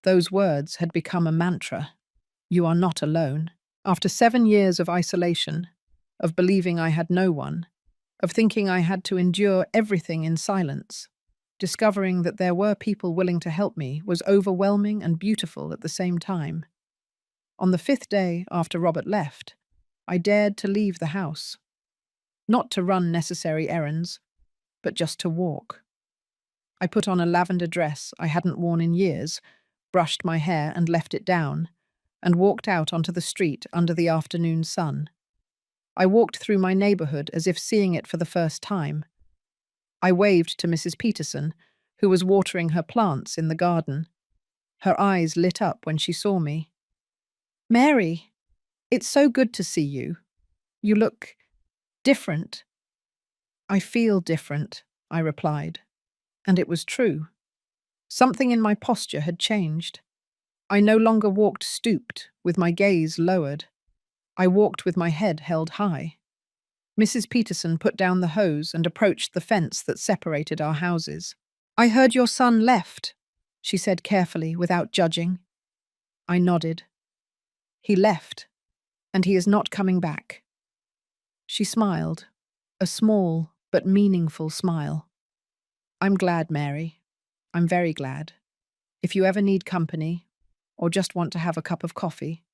Those words had become a mantra. You are not alone. After 7 years of isolation, of believing I had no one, of thinking I had to endure everything in silence, discovering that there were people willing to help me was overwhelming and beautiful at the same time. On the 5th day after Robert left, I dared to leave the house. Not to run necessary errands, but just to walk. I put on a lavender dress I hadn't worn in years, brushed my hair and left it down, and walked out onto the street under the afternoon sun. I walked through my neighborhood as if seeing it for the first time. I waved to Mrs. Peterson, who was watering her plants in the garden. Her eyes lit up when she saw me. "Mary, it's so good to see you. You look different." "I feel different," I replied. And it was true. Something in my posture had changed. I no longer walked stooped, with my gaze lowered. I walked with my head held high. Mrs. Peterson put down the hose and approached the fence that separated our houses. "I heard your son left," she said carefully, without judging. I nodded. "He left, and he is not coming back." She smiled, a small but meaningful smile. "I'm glad, Mary. I'm very glad. If you ever need company, or just want to have a cup of coffee,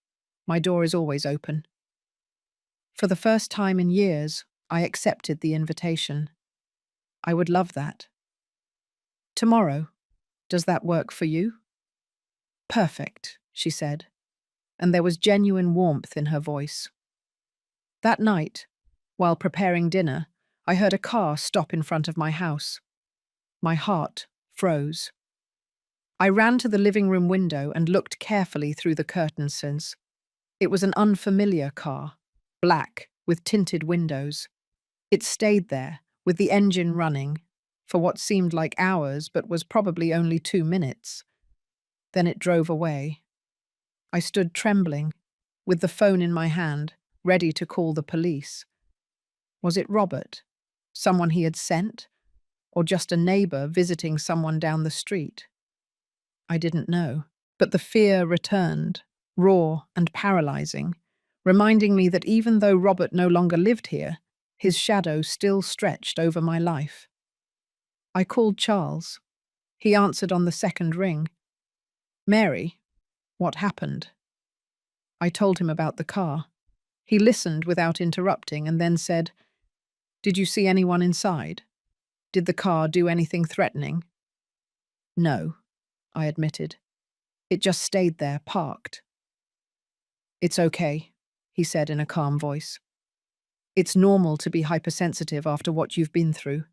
my door is always open." For the first time in years, I accepted the invitation. I would love that. "Tomorrow, does that work for you?" "Perfect," she said, and there was genuine warmth in her voice. That night, while preparing dinner, I heard a car stop in front of my house. My heart froze. I ran to the living room window and looked carefully through the curtains. It was an unfamiliar car, black, with tinted windows. It stayed there, with the engine running, for what seemed like hours but was probably only 2 minutes. Then it drove away. I stood trembling, with the phone in my hand, ready to call the police. Was it Robert? Someone he had sent? Or just a neighbor visiting someone down the street? I didn't know, but the fear returned, raw and paralyzing, reminding me that even though Robert no longer lived here, his shadow still stretched over my life. I called Charles. He answered on the second ring. "Mary, what happened?" I told him about the car. He listened without interrupting and then said, "Did you see anyone inside? Did the car do anything threatening?" "No," I admitted. "It just stayed there, parked." "It's okay," he said in a calm voice. "It's normal to be hypersensitive after what you've been through.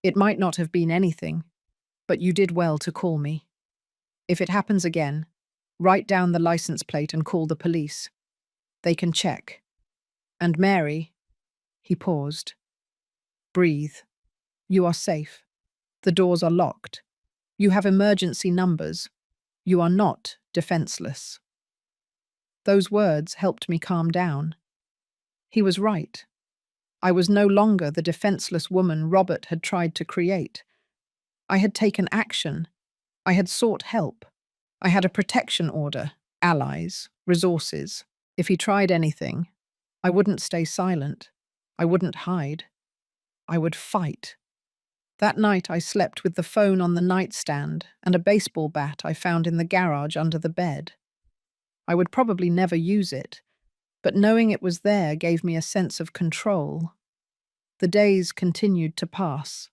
It might not have been anything, but you did well to call me. If it happens again, write down the license plate and call the police. They can check. And Mary," he paused, "breathe. You are safe. The doors are locked. You have emergency numbers. You are not defenseless." Those words helped me calm down. He was right. I was no longer the defenseless woman Robert had tried to create. I had taken action. I had sought help. I had a protection order, allies, resources. If he tried anything, I wouldn't stay silent. I wouldn't hide. I would fight. That night I slept with the phone on the nightstand and a baseball bat I found in the garage under the bed. I would probably never use it, but knowing it was there gave me a sense of control. The days continued to pass.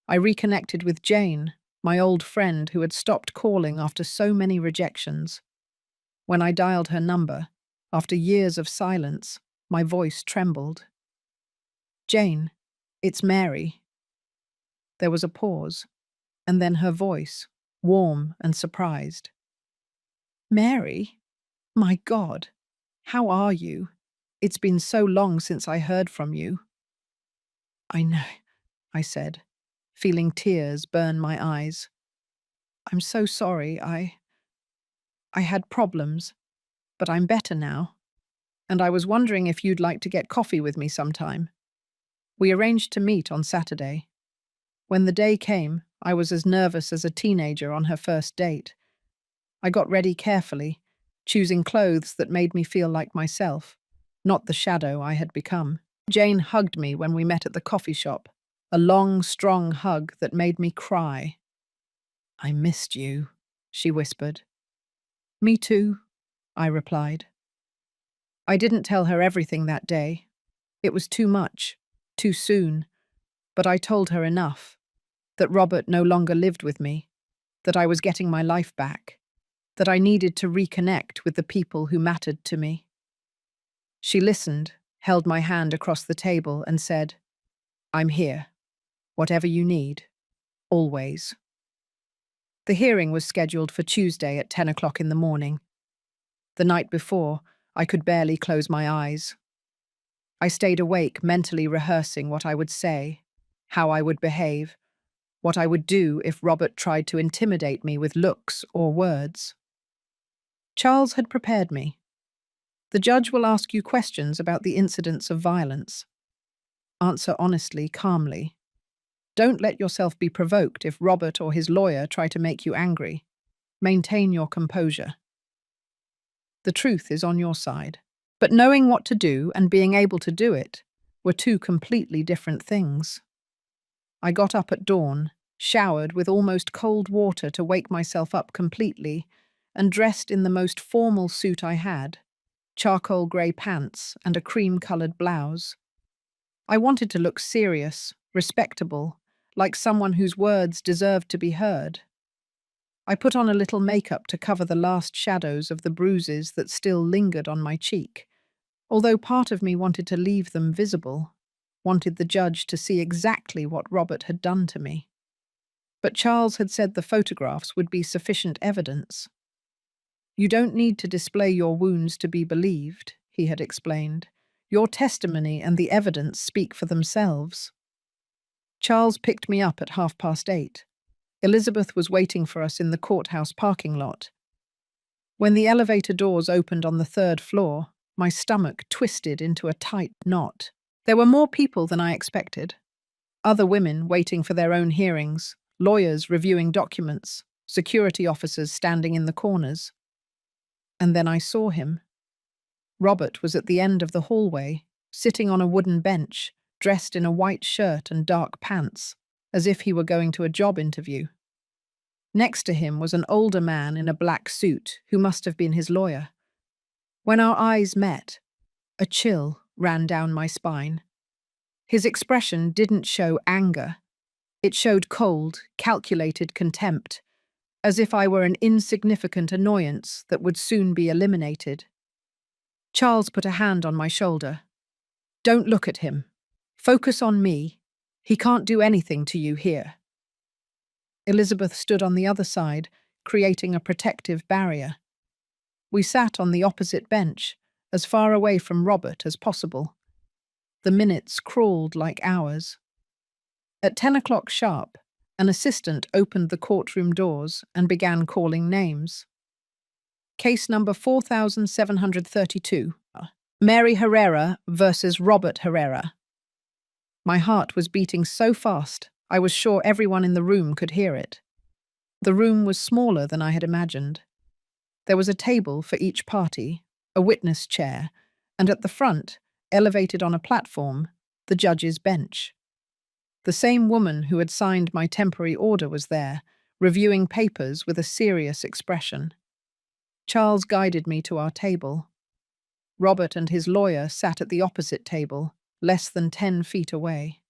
I reconnected with Jane, my old friend who had stopped calling after so many rejections. When I dialed her number, after years of silence, my voice trembled. "Jane, it's Mary." There was a pause, and then her voice, warm and surprised. "Mary? My God, how are you? It's been so long since I heard from you." "I know," I said, feeling tears burn my eyes. "I'm so sorry. I had problems, but I'm better now. And I was wondering if you'd like to get coffee with me sometime." We arranged to meet on Saturday. When the day came, I was as nervous as a teenager on her first date. I got ready carefully, choosing clothes that made me feel like myself, not the shadow I had become. Jane hugged me when we met at the coffee shop, a long, strong hug that made me cry. "I missed you," she whispered. "Me too," I replied. I didn't tell her everything that day. It was too much, too soon, but I told her enough, that Robert no longer lived with me, that I was getting my life back, that I needed to reconnect with the people who mattered to me. She listened, held my hand across the table and said, "I'm here. Whatever you need. Always." The hearing was scheduled for Tuesday at 10 o'clock in the morning. The night before, I could barely close my eyes. I stayed awake, mentally rehearsing what I would say, how I would behave, what I would do if Robert tried to intimidate me with looks or words. Charles had prepared me. "The judge will ask you questions about the incidents of violence. Answer honestly, calmly. Don't let yourself be provoked if Robert or his lawyer try to make you angry. Maintain your composure. The truth is on your side." But knowing what to do and being able to do it were two completely different things. I got up at dawn, showered with almost cold water to wake myself up completely, and dressed in the most formal suit I had, charcoal grey pants and a cream-coloured blouse. I wanted to look serious, respectable, like someone whose words deserved to be heard. I put on a little makeup to cover the last shadows of the bruises that still lingered on my cheek, although part of me wanted to leave them visible, wanted the judge to see exactly what Robert had done to me. But Charles had said the photographs would be sufficient evidence. "You don't need to display your wounds to be believed," he had explained. "Your testimony and the evidence speak for themselves." Charles picked me up at 8:30. Elizabeth was waiting for us in the courthouse parking lot. When the elevator doors opened on the 3rd floor, my stomach twisted into a tight knot. There were more people than I expected. Other women waiting for their own hearings, lawyers reviewing documents, security officers standing in the corners. And then I saw him. Robert was at the end of the hallway, sitting on a wooden bench, dressed in a white shirt and dark pants, as if he were going to a job interview. Next to him was an older man in a black suit who must have been his lawyer. When our eyes met, a chill ran down my spine. His expression didn't show anger. It showed cold, calculated contempt, as if I were an insignificant annoyance that would soon be eliminated. Charles put a hand on my shoulder. "Don't look at him. Focus on me. He can't do anything to you here." Elizabeth stood on the other side, creating a protective barrier. We sat on the opposite bench, as far away from Robert as possible. The minutes crawled like hours. At 10 o'clock sharp, an assistant opened the courtroom doors and began calling names. Case number 4732. Mary Herrera versus Robert Herrera. My heart was beating so fast I was sure everyone in the room could hear it. The room was smaller than I had imagined. There was a table for each party, a witness chair, and at the front, elevated on a platform, the judge's bench. The same woman who had signed my temporary order was there, reviewing papers with a serious expression. Charles guided me to our table. Robert and his lawyer sat at the opposite table, less than 10 feet away.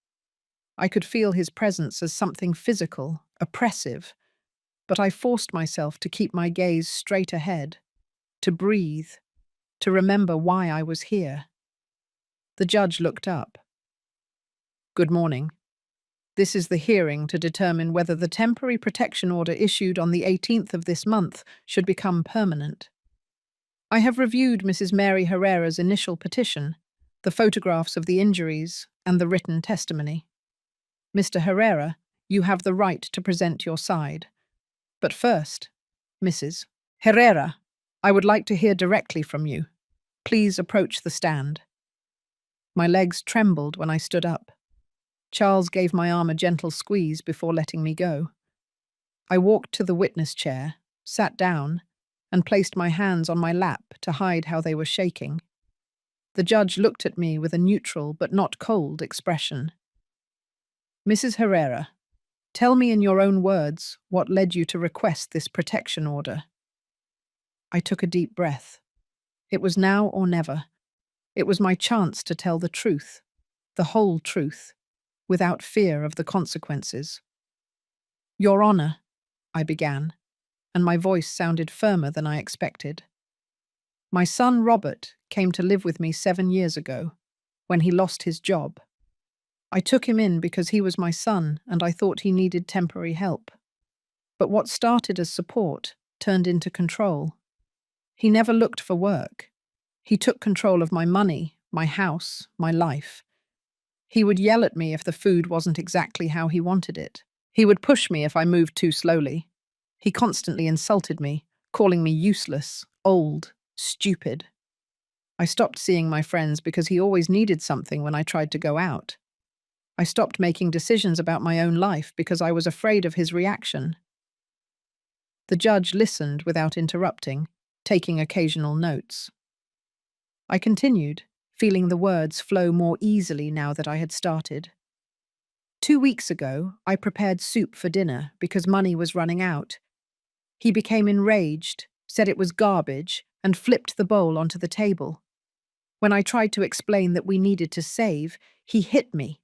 I could feel his presence as something physical, oppressive, but I forced myself to keep my gaze straight ahead, to breathe, to remember why I was here. The judge looked up. "Good morning. This is the hearing to determine whether the temporary protection order issued on the 18th of this month should become permanent. I have reviewed Mrs. Mary Herrera's initial petition, the photographs of the injuries, and the written testimony. Mr. Herrera, you have the right to present your side. But first, Mrs. Herrera, I would like to hear directly from you. Please approach the stand." My legs trembled when I stood up. Charles gave my arm a gentle squeeze before letting me go. I walked to the witness chair, sat down, and placed my hands on my lap to hide how they were shaking. The judge looked at me with a neutral but not cold expression. "Mrs. Herrera, tell me in your own words what led you to request this protection order." I took a deep breath. It was now or never. It was my chance to tell the truth, the whole truth, without fear of the consequences. "Your Honor," I began, and my voice sounded firmer than I expected. "My son Robert came to live with me 7 years ago, when he lost his job. I took him in because he was my son and I thought he needed temporary help. But what started as support turned into control. He never looked for work. He took control of my money, my house, my life. He would yell at me if the food wasn't exactly how he wanted it. He would push me if I moved too slowly. He constantly insulted me, calling me useless, old, stupid. I stopped seeing my friends because he always needed something when I tried to go out. I stopped making decisions about my own life because I was afraid of his reaction." The judge listened without interrupting, taking occasional notes. I continued, feeling the words flow more easily now that I had started. "2 weeks ago, I prepared soup for dinner because money was running out. He became enraged, said it was garbage, and flipped the bowl onto the table. When I tried to explain that we needed to save, he hit me.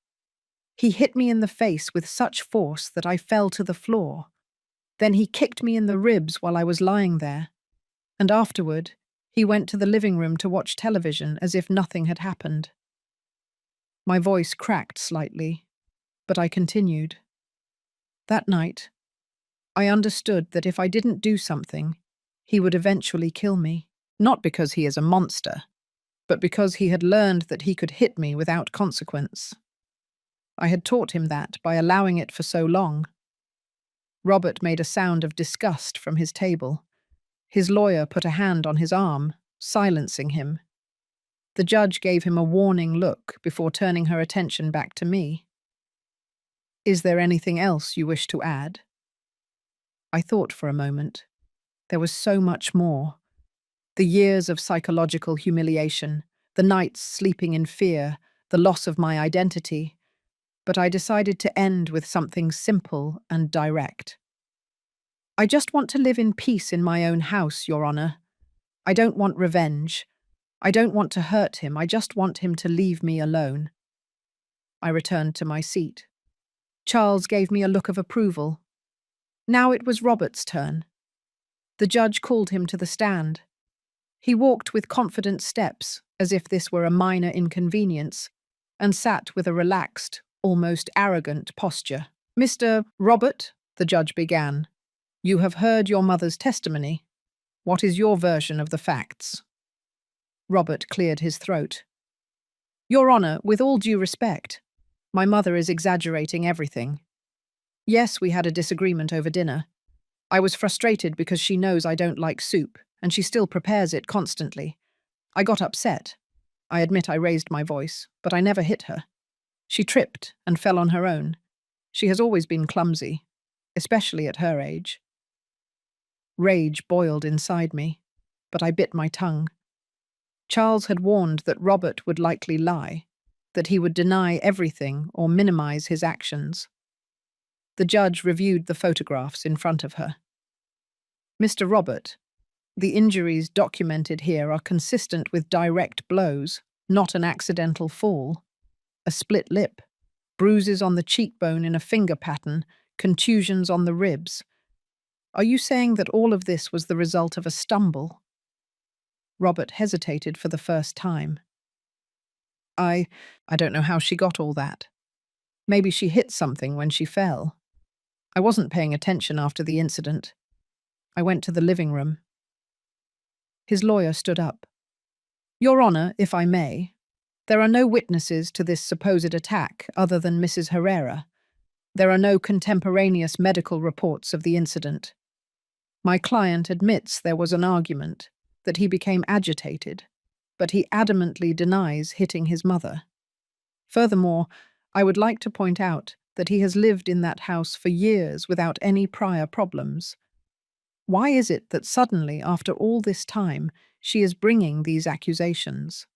He hit me in the face with such force that I fell to the floor. Then he kicked me in the ribs while I was lying there. And afterward, he went to the living room to watch television as if nothing had happened." My voice cracked slightly, but I continued. "That night, I understood that if I didn't do something, he would eventually kill me. Not because he is a monster, but because he had learned that he could hit me without consequence. I had taught him that by allowing it for so long." Robert made a sound of disgust from his table. His lawyer put a hand on his arm, silencing him. The judge gave him a warning look before turning her attention back to me. "Is there anything else you wish to add?" I thought for a moment. There was so much more. The years of psychological humiliation, the nights sleeping in fear, the loss of my identity. But I decided to end with something simple and direct. "I just want to live in peace in my own house, Your Honor. I don't want revenge. I don't want to hurt him. I just want him to leave me alone." I returned to my seat. Charles gave me a look of approval. Now it was Robert's turn. The judge called him to the stand. He walked with confident steps, as if this were a minor inconvenience, and sat with a relaxed, almost arrogant posture. "Mr. Robert," the judge began, "you have heard your mother's testimony. What is your version of the facts?" Robert cleared his throat. "Your Honor, with all due respect, my mother is exaggerating everything. Yes, we had a disagreement over dinner. I was frustrated because she knows I don't like soup, and she still prepares it constantly. I got upset. I admit I raised my voice, but I never hit her. She tripped and fell on her own. She has always been clumsy, especially at her age. Rage boiled inside me, but I bit my tongue. Charles had warned that Robert would likely lie, that he would deny everything or minimize his actions. The judge reviewed the photographs in front of her. Mr. Robert, the injuries documented here are consistent with direct blows, not an accidental fall. A split lip, bruises on the cheekbone in a finger pattern, contusions on the ribs. Are you saying that all of this was the result of a stumble? Robert hesitated for the first time. I don't know how she got all that. Maybe she hit something when she fell. I wasn't paying attention after the incident. I went to the living room. His lawyer stood up. Your Honor, if I may, there are no witnesses to this supposed attack other than Mrs. Herrera. There are no contemporaneous medical reports of the incident. My client admits there was an argument, that he became agitated, but he adamantly denies hitting his mother. Furthermore, I would like to point out that he has lived in that house for years without any prior problems. Why is it that suddenly, after all this time, she is bringing these accusations?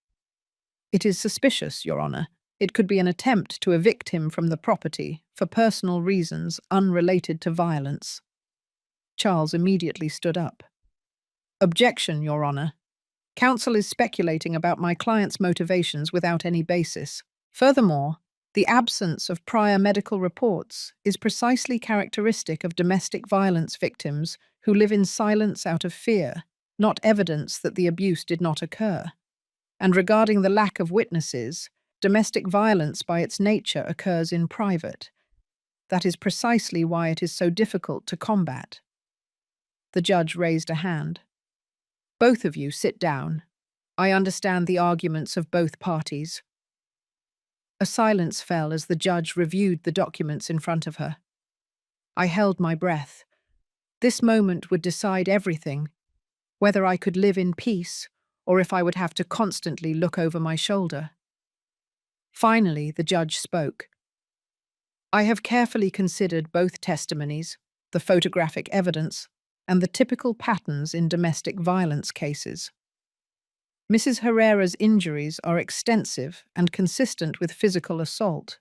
It is suspicious, Your Honor. It could be an attempt to evict him from the property for personal reasons unrelated to violence. Charles immediately stood up. Objection, Your Honor. Counsel is speculating about my client's motivations without any basis. Furthermore, the absence of prior medical reports is precisely characteristic of domestic violence victims who live in silence out of fear, not evidence that the abuse did not occur. And regarding the lack of witnesses, domestic violence by its nature occurs in private. That is precisely why it is so difficult to combat. The judge raised a hand. Both of you sit down. I understand the arguments of both parties. A silence fell as the judge reviewed the documents in front of her. I held my breath. This moment would decide everything, whether I could live in peace or if I would have to constantly look over my shoulder. Finally, the judge spoke. I have carefully considered both testimonies, the photographic evidence, and the typical patterns in domestic violence cases. Mrs. Herrera's injuries are extensive and consistent with physical assault.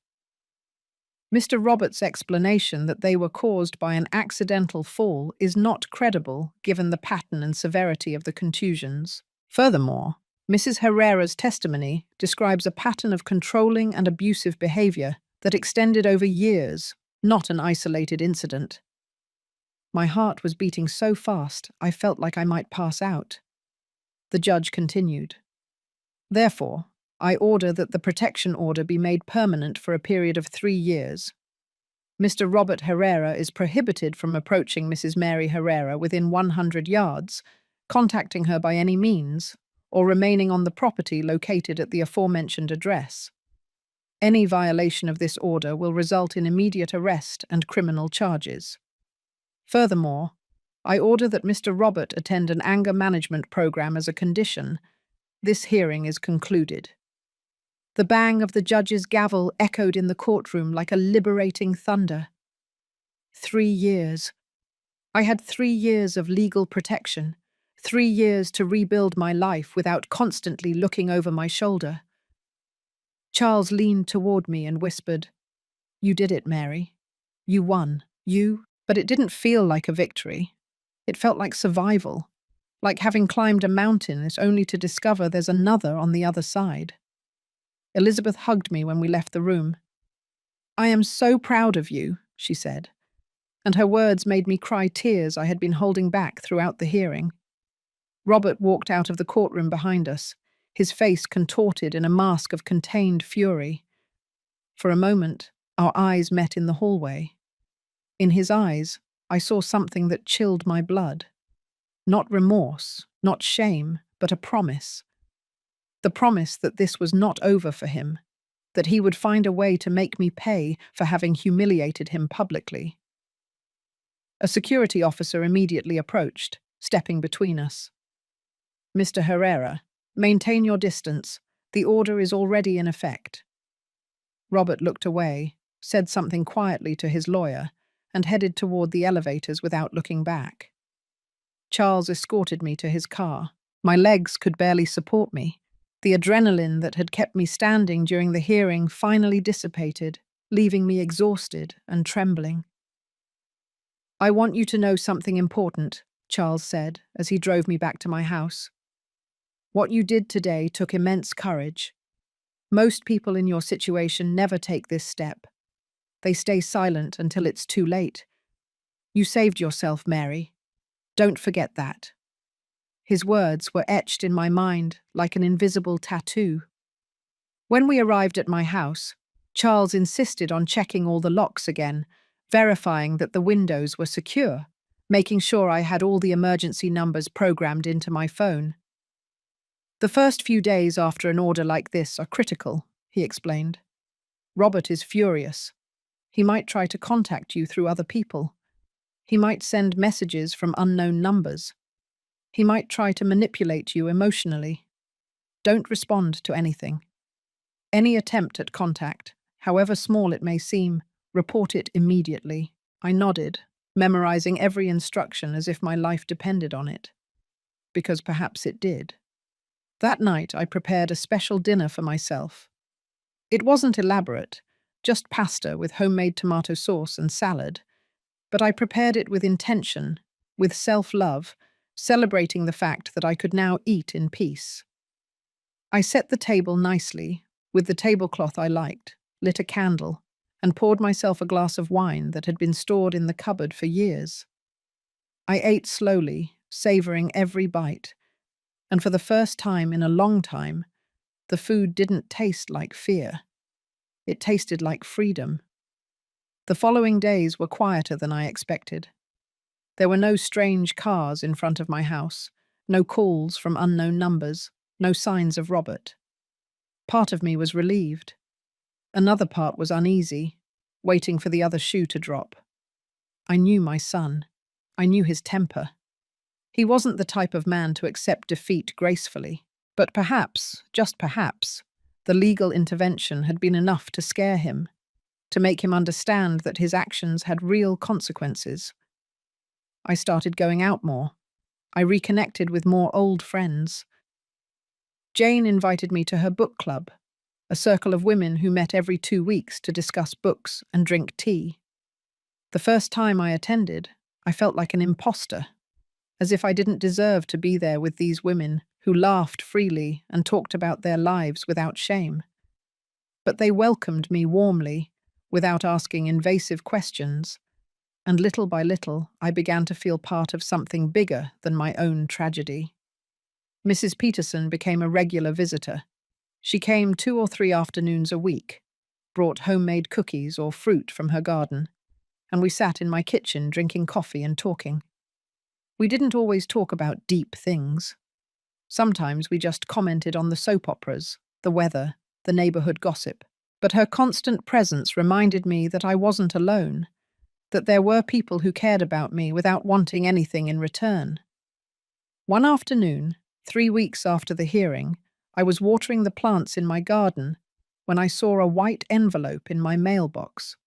Mr. Roberts' explanation that they were caused by an accidental fall is not credible given the pattern and severity of the contusions. Furthermore, Mrs. Herrera's testimony describes a pattern of controlling and abusive behavior that extended over years, not an isolated incident. My heart was beating so fast I felt like I might pass out. The judge continued. Therefore, I order that the protection order be made permanent for a period of 3 years. Mr. Robert Herrera is prohibited from approaching Mrs. Mary Herrera within 100 yards, contacting her by any means, or remaining on the property located at the aforementioned address. Any violation of this order will result in immediate arrest and criminal charges. Furthermore, I order that Mr. Robert attend an anger management program as a condition. This hearing is concluded. The bang of the judge's gavel echoed in the courtroom like a liberating thunder. 3 years. I had 3 years of legal protection, 3 years to rebuild my life without constantly looking over my shoulder. Charles leaned toward me and whispered, You did it, Mary. You won. But it didn't feel like a victory. It felt like survival, like having climbed a mountain only to discover there's another on the other side. Elizabeth hugged me when we left the room. I am so proud of you, she said, and her words made me cry tears I had been holding back throughout the hearing. Robert walked out of the courtroom behind us, his face contorted in a mask of contained fury. For a moment, our eyes met in the hallway. In his eyes, I saw something that chilled my blood. Not remorse, not shame, but a promise. The promise that this was not over for him, that he would find a way to make me pay for having humiliated him publicly. A security officer immediately approached, stepping between us. Mr. Herrera, maintain your distance. The order is already in effect. Robert looked away, said something quietly to his lawyer, and headed toward the elevators without looking back. Charles escorted me to his car. My legs could barely support me. The adrenaline that had kept me standing during the hearing finally dissipated, leaving me exhausted and trembling. "I want you to know something important," Charles said as he drove me back to my house. "What you did today took immense courage. Most people in your situation never take this step. They stay silent until it's too late. You saved yourself, Mary. Don't forget that." His words were etched in my mind like an invisible tattoo. When we arrived at my house, Charles insisted on checking all the locks again, verifying that the windows were secure, making sure I had all the emergency numbers programmed into my phone. "The first few days after an order like this are critical," he explained. "Robert is furious. He might try to contact you through other people. He might send messages from unknown numbers. He might try to manipulate you emotionally. Don't respond to anything. Any attempt at contact, however small it may seem, report it immediately." I nodded, memorizing every instruction as if my life depended on it. Because perhaps it did. That night, I prepared a special dinner for myself. It wasn't elaborate, just pasta with homemade tomato sauce and salad, but I prepared it with intention, with self-love, celebrating the fact that I could now eat in peace. I set the table nicely, with the tablecloth I liked, lit a candle, and poured myself a glass of wine that had been stored in the cupboard for years. I ate slowly, savoring every bite, and for the first time in a long time, the food didn't taste like fear. It tasted like freedom. The following days were quieter than I expected. There were no strange cars in front of my house, no calls from unknown numbers, no signs of Robert. Part of me was relieved. Another part was uneasy, waiting for the other shoe to drop. I knew my son. I knew his temper. He wasn't the type of man to accept defeat gracefully, but perhaps, just perhaps, the legal intervention had been enough to scare him, to make him understand that his actions had real consequences. I started going out more. I reconnected with more old friends. Jane invited me to her book club, a circle of women who met every 2 weeks to discuss books and drink tea. The first time I attended, I felt like an imposter, as if I didn't deserve to be there with these women who laughed freely and talked about their lives without shame. But they welcomed me warmly, without asking invasive questions, and little by little I began to feel part of something bigger than my own tragedy. Mrs. Peterson became a regular visitor. She came 2 or 3 afternoons a week, brought homemade cookies or fruit from her garden, and we sat in my kitchen drinking coffee and talking. We didn't always talk about deep things. Sometimes we just commented on the soap operas, the weather, the neighborhood gossip. But her constant presence reminded me that I wasn't alone, that there were people who cared about me without wanting anything in return. One afternoon, 3 weeks after the hearing, I was watering the plants in my garden when I saw a white envelope in my mailbox.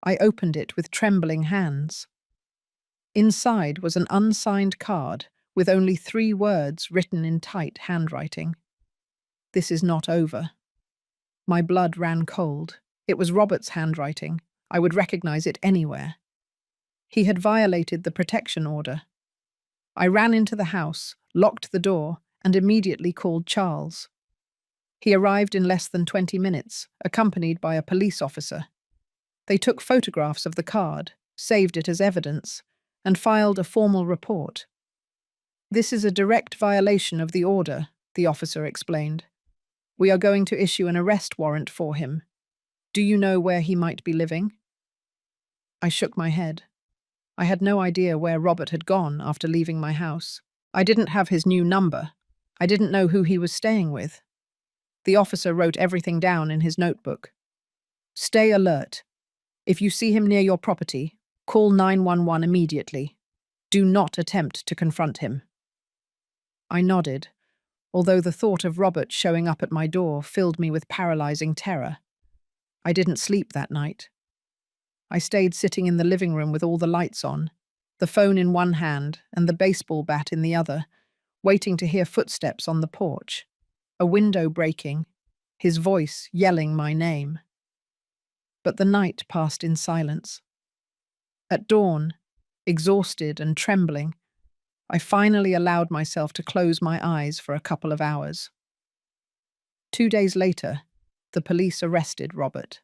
I opened it with trembling hands. Inside was an unsigned card with only 3 words written in tight handwriting. "This is not over." My blood ran cold. It was Robert's handwriting. I would recognize it anywhere. He had violated the protection order. I ran into the house, locked the door, and immediately called Charles. He arrived in less than 20 minutes, accompanied by a police officer. They took photographs of the card, saved it as evidence, and filed a formal report. "This is a direct violation of the order," the officer explained. "We are going to issue an arrest warrant for him. Do you know where he might be living?" I shook my head. I had no idea where Robert had gone after leaving my house. I didn't have his new number. I didn't know who he was staying with. The officer wrote everything down in his notebook. "Stay alert. If you see him near your property, call 911 immediately. Do not attempt to confront him." I nodded, although the thought of Robert showing up at my door filled me with paralyzing terror. I didn't sleep that night. I stayed sitting in the living room with all the lights on, the phone in one hand and the baseball bat in the other, waiting to hear footsteps on the porch, a window breaking, his voice yelling my name. But the night passed in silence. At dawn, exhausted and trembling, I finally allowed myself to close my eyes for a couple of hours. 2 days later, the police arrested Robert.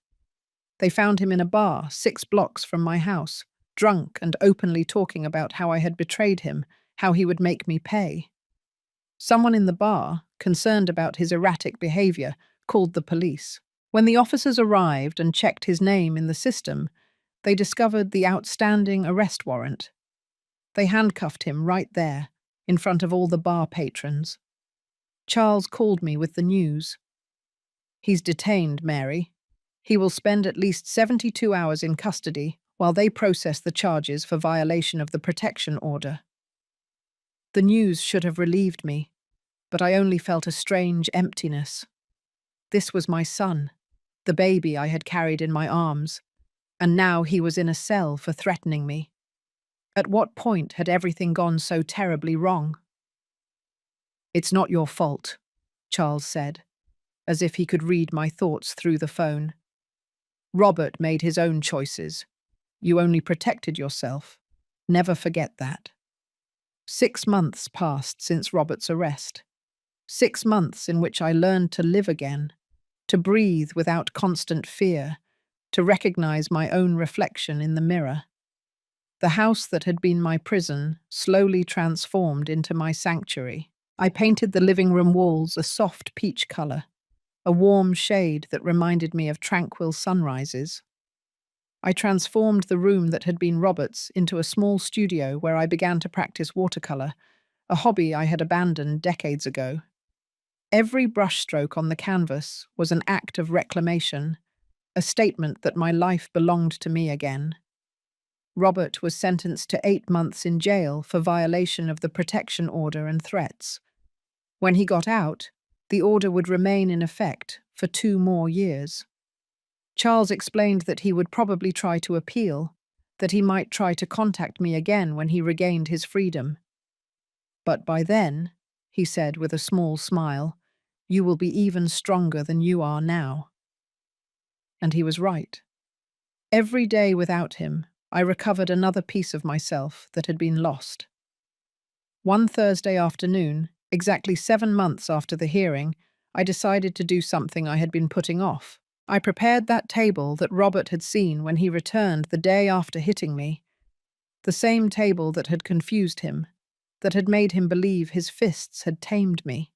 They found him in a bar 6 blocks from my house, drunk and openly talking about how I had betrayed him, how he would make me pay. Someone in the bar, concerned about his erratic behavior, called the police. When the officers arrived and checked his name in the system, they discovered the outstanding arrest warrant. They handcuffed him right there, in front of all the bar patrons. Charles called me with the news. "He's detained, Mary. He will spend at least 72 hours in custody while they process the charges for violation of the protection order." The news should have relieved me, but I only felt a strange emptiness. This was my son, the baby I had carried in my arms, and now he was in a cell for threatening me. At what point had everything gone so terribly wrong? "It's not your fault," Charles said, as if he could read my thoughts through the phone. "Robert made his own choices. You only protected yourself. Never forget that." 6 months passed since Robert's arrest. 6 months in which I learned to live again, to breathe without constant fear, to recognize my own reflection in the mirror. The house that had been my prison slowly transformed into my sanctuary. I painted the living room walls a soft peach color, a warm shade that reminded me of tranquil sunrises. I transformed the room that had been Robert's into a small studio where I began to practice watercolor, a hobby I had abandoned decades ago. Every brushstroke on the canvas was an act of reclamation, a statement that my life belonged to me again. Robert was sentenced to 8 months in jail for violation of the protection order and threats. When he got out, the order would remain in effect for 2 more years. Charles explained that he would probably try to appeal, that he might try to contact me again when he regained his freedom. "But by then," he said with a small smile, "you will be even stronger than you are now." And he was right. Every day without him, I recovered another piece of myself that had been lost. One Thursday afternoon, exactly 7 months after the hearing, I decided to do something I had been putting off. I prepared that table that Robert had seen when he returned the day after hitting me, the same table that had confused him, that had made him believe his fists had tamed me.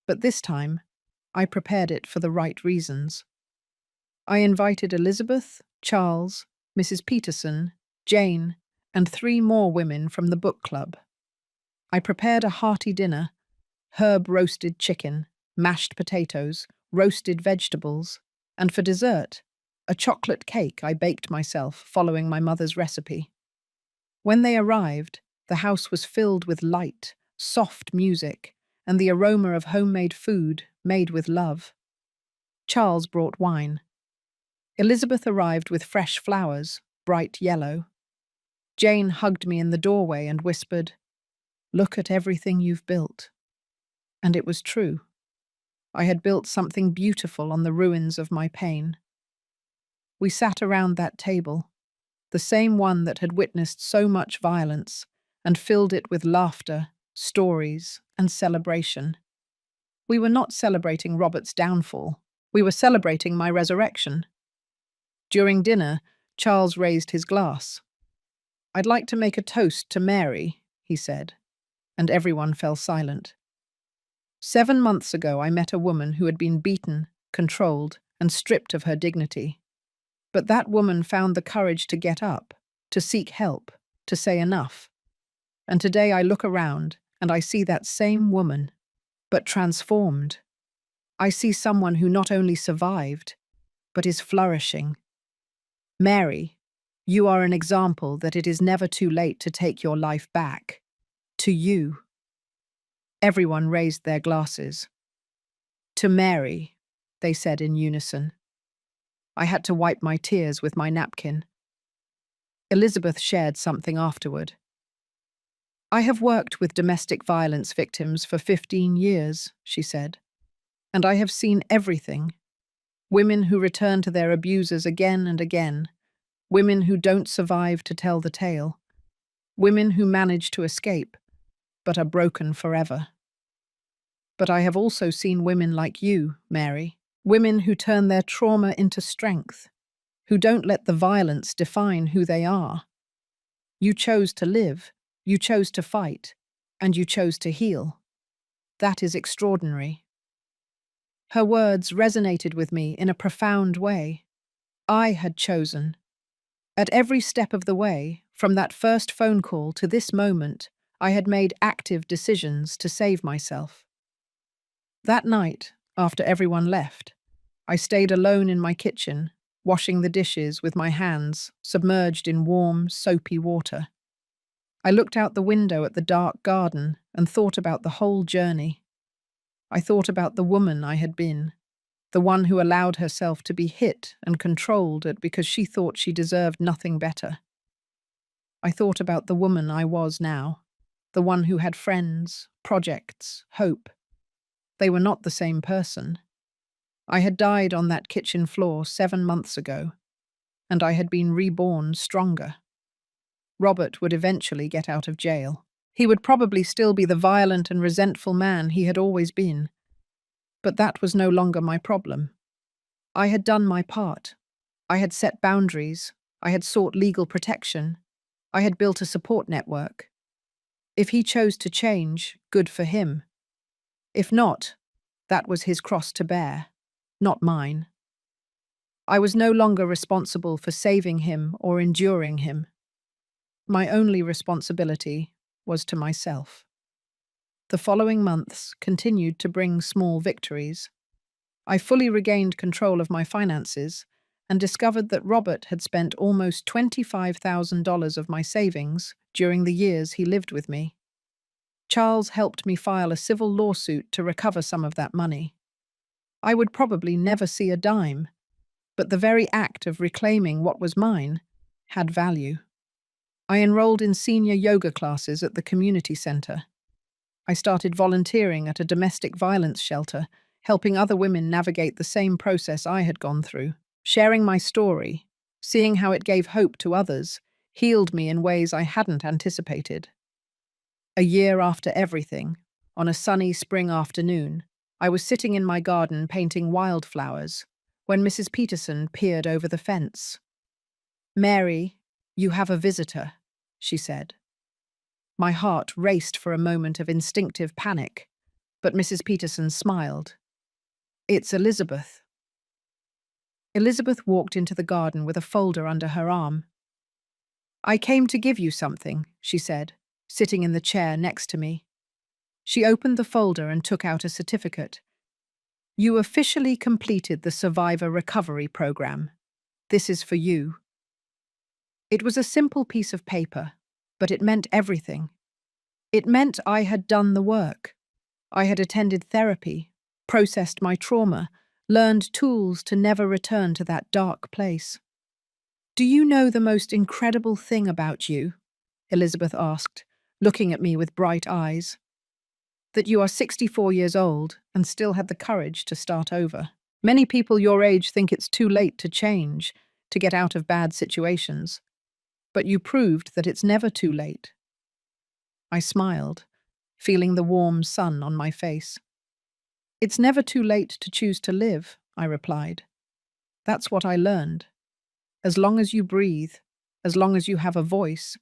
But this time, I prepared it for the right reasons. I invited Elizabeth, Charles, Mrs. Peterson, Jane, and 3 more women from the book club. I prepared a hearty dinner: herb-roasted chicken, mashed potatoes, roasted vegetables, and for dessert, a chocolate cake I baked myself following my mother's recipe. When they arrived, the house was filled with light, soft music, and the aroma of homemade food made with love. Charles brought wine. Elizabeth arrived with fresh flowers, bright yellow. Jane hugged me in the doorway and whispered, "Look at everything you've built." And it was true. I had built something beautiful on the ruins of my pain. We sat around that table, the same one that had witnessed so much violence, and filled it with laughter, stories, and celebration. We were not celebrating Robert's downfall. We were celebrating my resurrection. During dinner, Charles raised his glass. "I'd like to make a toast to Mary," he said, and everyone fell silent. 7 months ago, I met a woman who had been beaten, controlled, and stripped of her dignity. But that woman found the courage to get up, to seek help, to say enough. And today I look around and I see that same woman, but transformed. I see someone who not only survived, but is flourishing. Mary, you are an example that it is never too late to take your life back. To you. Everyone raised their glasses. "To Mary," they said in unison. I had to wipe my tears with my napkin. Elizabeth shared something afterward. I have worked with domestic violence victims for 15 years, she said, and I have seen everything. Women who return to their abusers again and again. Women who don't survive to tell the tale. Women who manage to escape, but are broken forever. But I have also seen women like you, Mary. Women who turn their trauma into strength, who don't let the violence define who they are. You chose to live, you chose to fight, and you chose to heal. That is extraordinary. Her words resonated with me in a profound way. I had chosen. At every step of the way, from that first phone call to this moment, I had made active decisions to save myself. That night, after everyone left, I stayed alone in my kitchen, washing the dishes with my hands submerged in warm, soapy water. I looked out the window at the dark garden and thought about the whole journey. I thought about the woman I had been, the one who allowed herself to be hit and controlled because she thought she deserved nothing better. I thought about the woman I was now, the one who had friends, projects, hope. They were not the same person. I had died on that kitchen floor 7 months ago, and I had been reborn stronger. Robert would eventually get out of jail. He would probably still be the violent and resentful man he had always been. But that was no longer my problem. I had done my part. I had set boundaries. I had sought legal protection. I had built a support network. If he chose to change, good for him. If not, that was his cross to bear, not mine. I was no longer responsible for saving him or enduring him. My only responsibility was to myself. The following months continued to bring small victories. I fully regained control of my finances and discovered that Robert had spent almost $25,000 of my savings during the years he lived with me. Charles helped me file a civil lawsuit to recover some of that money. I would probably never see a dime, but the very act of reclaiming what was mine had value. I enrolled in senior yoga classes at the community center. I started volunteering at a domestic violence shelter, helping other women navigate the same process I had gone through. Sharing my story, seeing how it gave hope to others, healed me in ways I hadn't anticipated. A year after everything, on a sunny spring afternoon, I was sitting in my garden painting wildflowers when Mrs. Peterson peered over the fence. "Mary, you have a visitor," she said. My heart raced for a moment of instinctive panic, but Mrs. Peterson smiled. "It's Elizabeth." Elizabeth walked into the garden with a folder under her arm. "I came to give you something," she said, sitting in the chair next to me. She opened the folder and took out a certificate. "You officially completed the Survivor Recovery Program. This is for you." It was a simple piece of paper, but it meant everything. It meant I had done the work. I had attended therapy, processed my trauma, learned tools to never return to that dark place. "Do you know the most incredible thing about you?" Elizabeth asked, looking at me with bright eyes. "That you are 64 years old and still had the courage to start over. Many people your age think it's too late to change, to get out of bad situations. But you proved that it's never too late." I smiled, feeling the warm sun on my face. "It's never too late to choose to live," I replied. "That's what I learned. As long as you breathe, as long as you have a voice,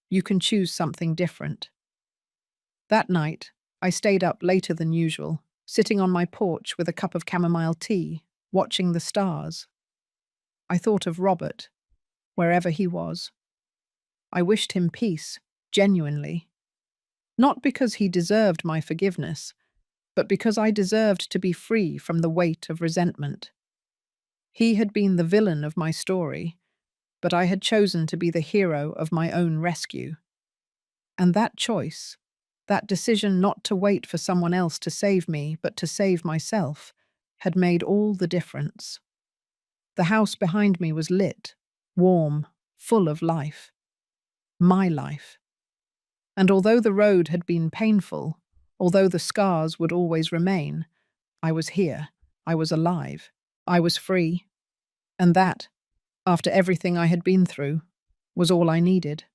you can choose something different." That night, I stayed up later than usual, sitting on my porch with a cup of chamomile tea, watching the stars. I thought of Robert, wherever he was. I wished him peace, genuinely. Not because he deserved my forgiveness, but because I deserved to be free from the weight of resentment. He had been the villain of my story, but I had chosen to be the hero of my own rescue. And that choice, that decision not to wait for someone else to save me, but to save myself, had made all the difference. The house behind me was lit, warm, full of life. My life. And although the road had been painful, although the scars would always remain, I was here. I was alive. I was free. And that, after everything I had been through, was all I needed.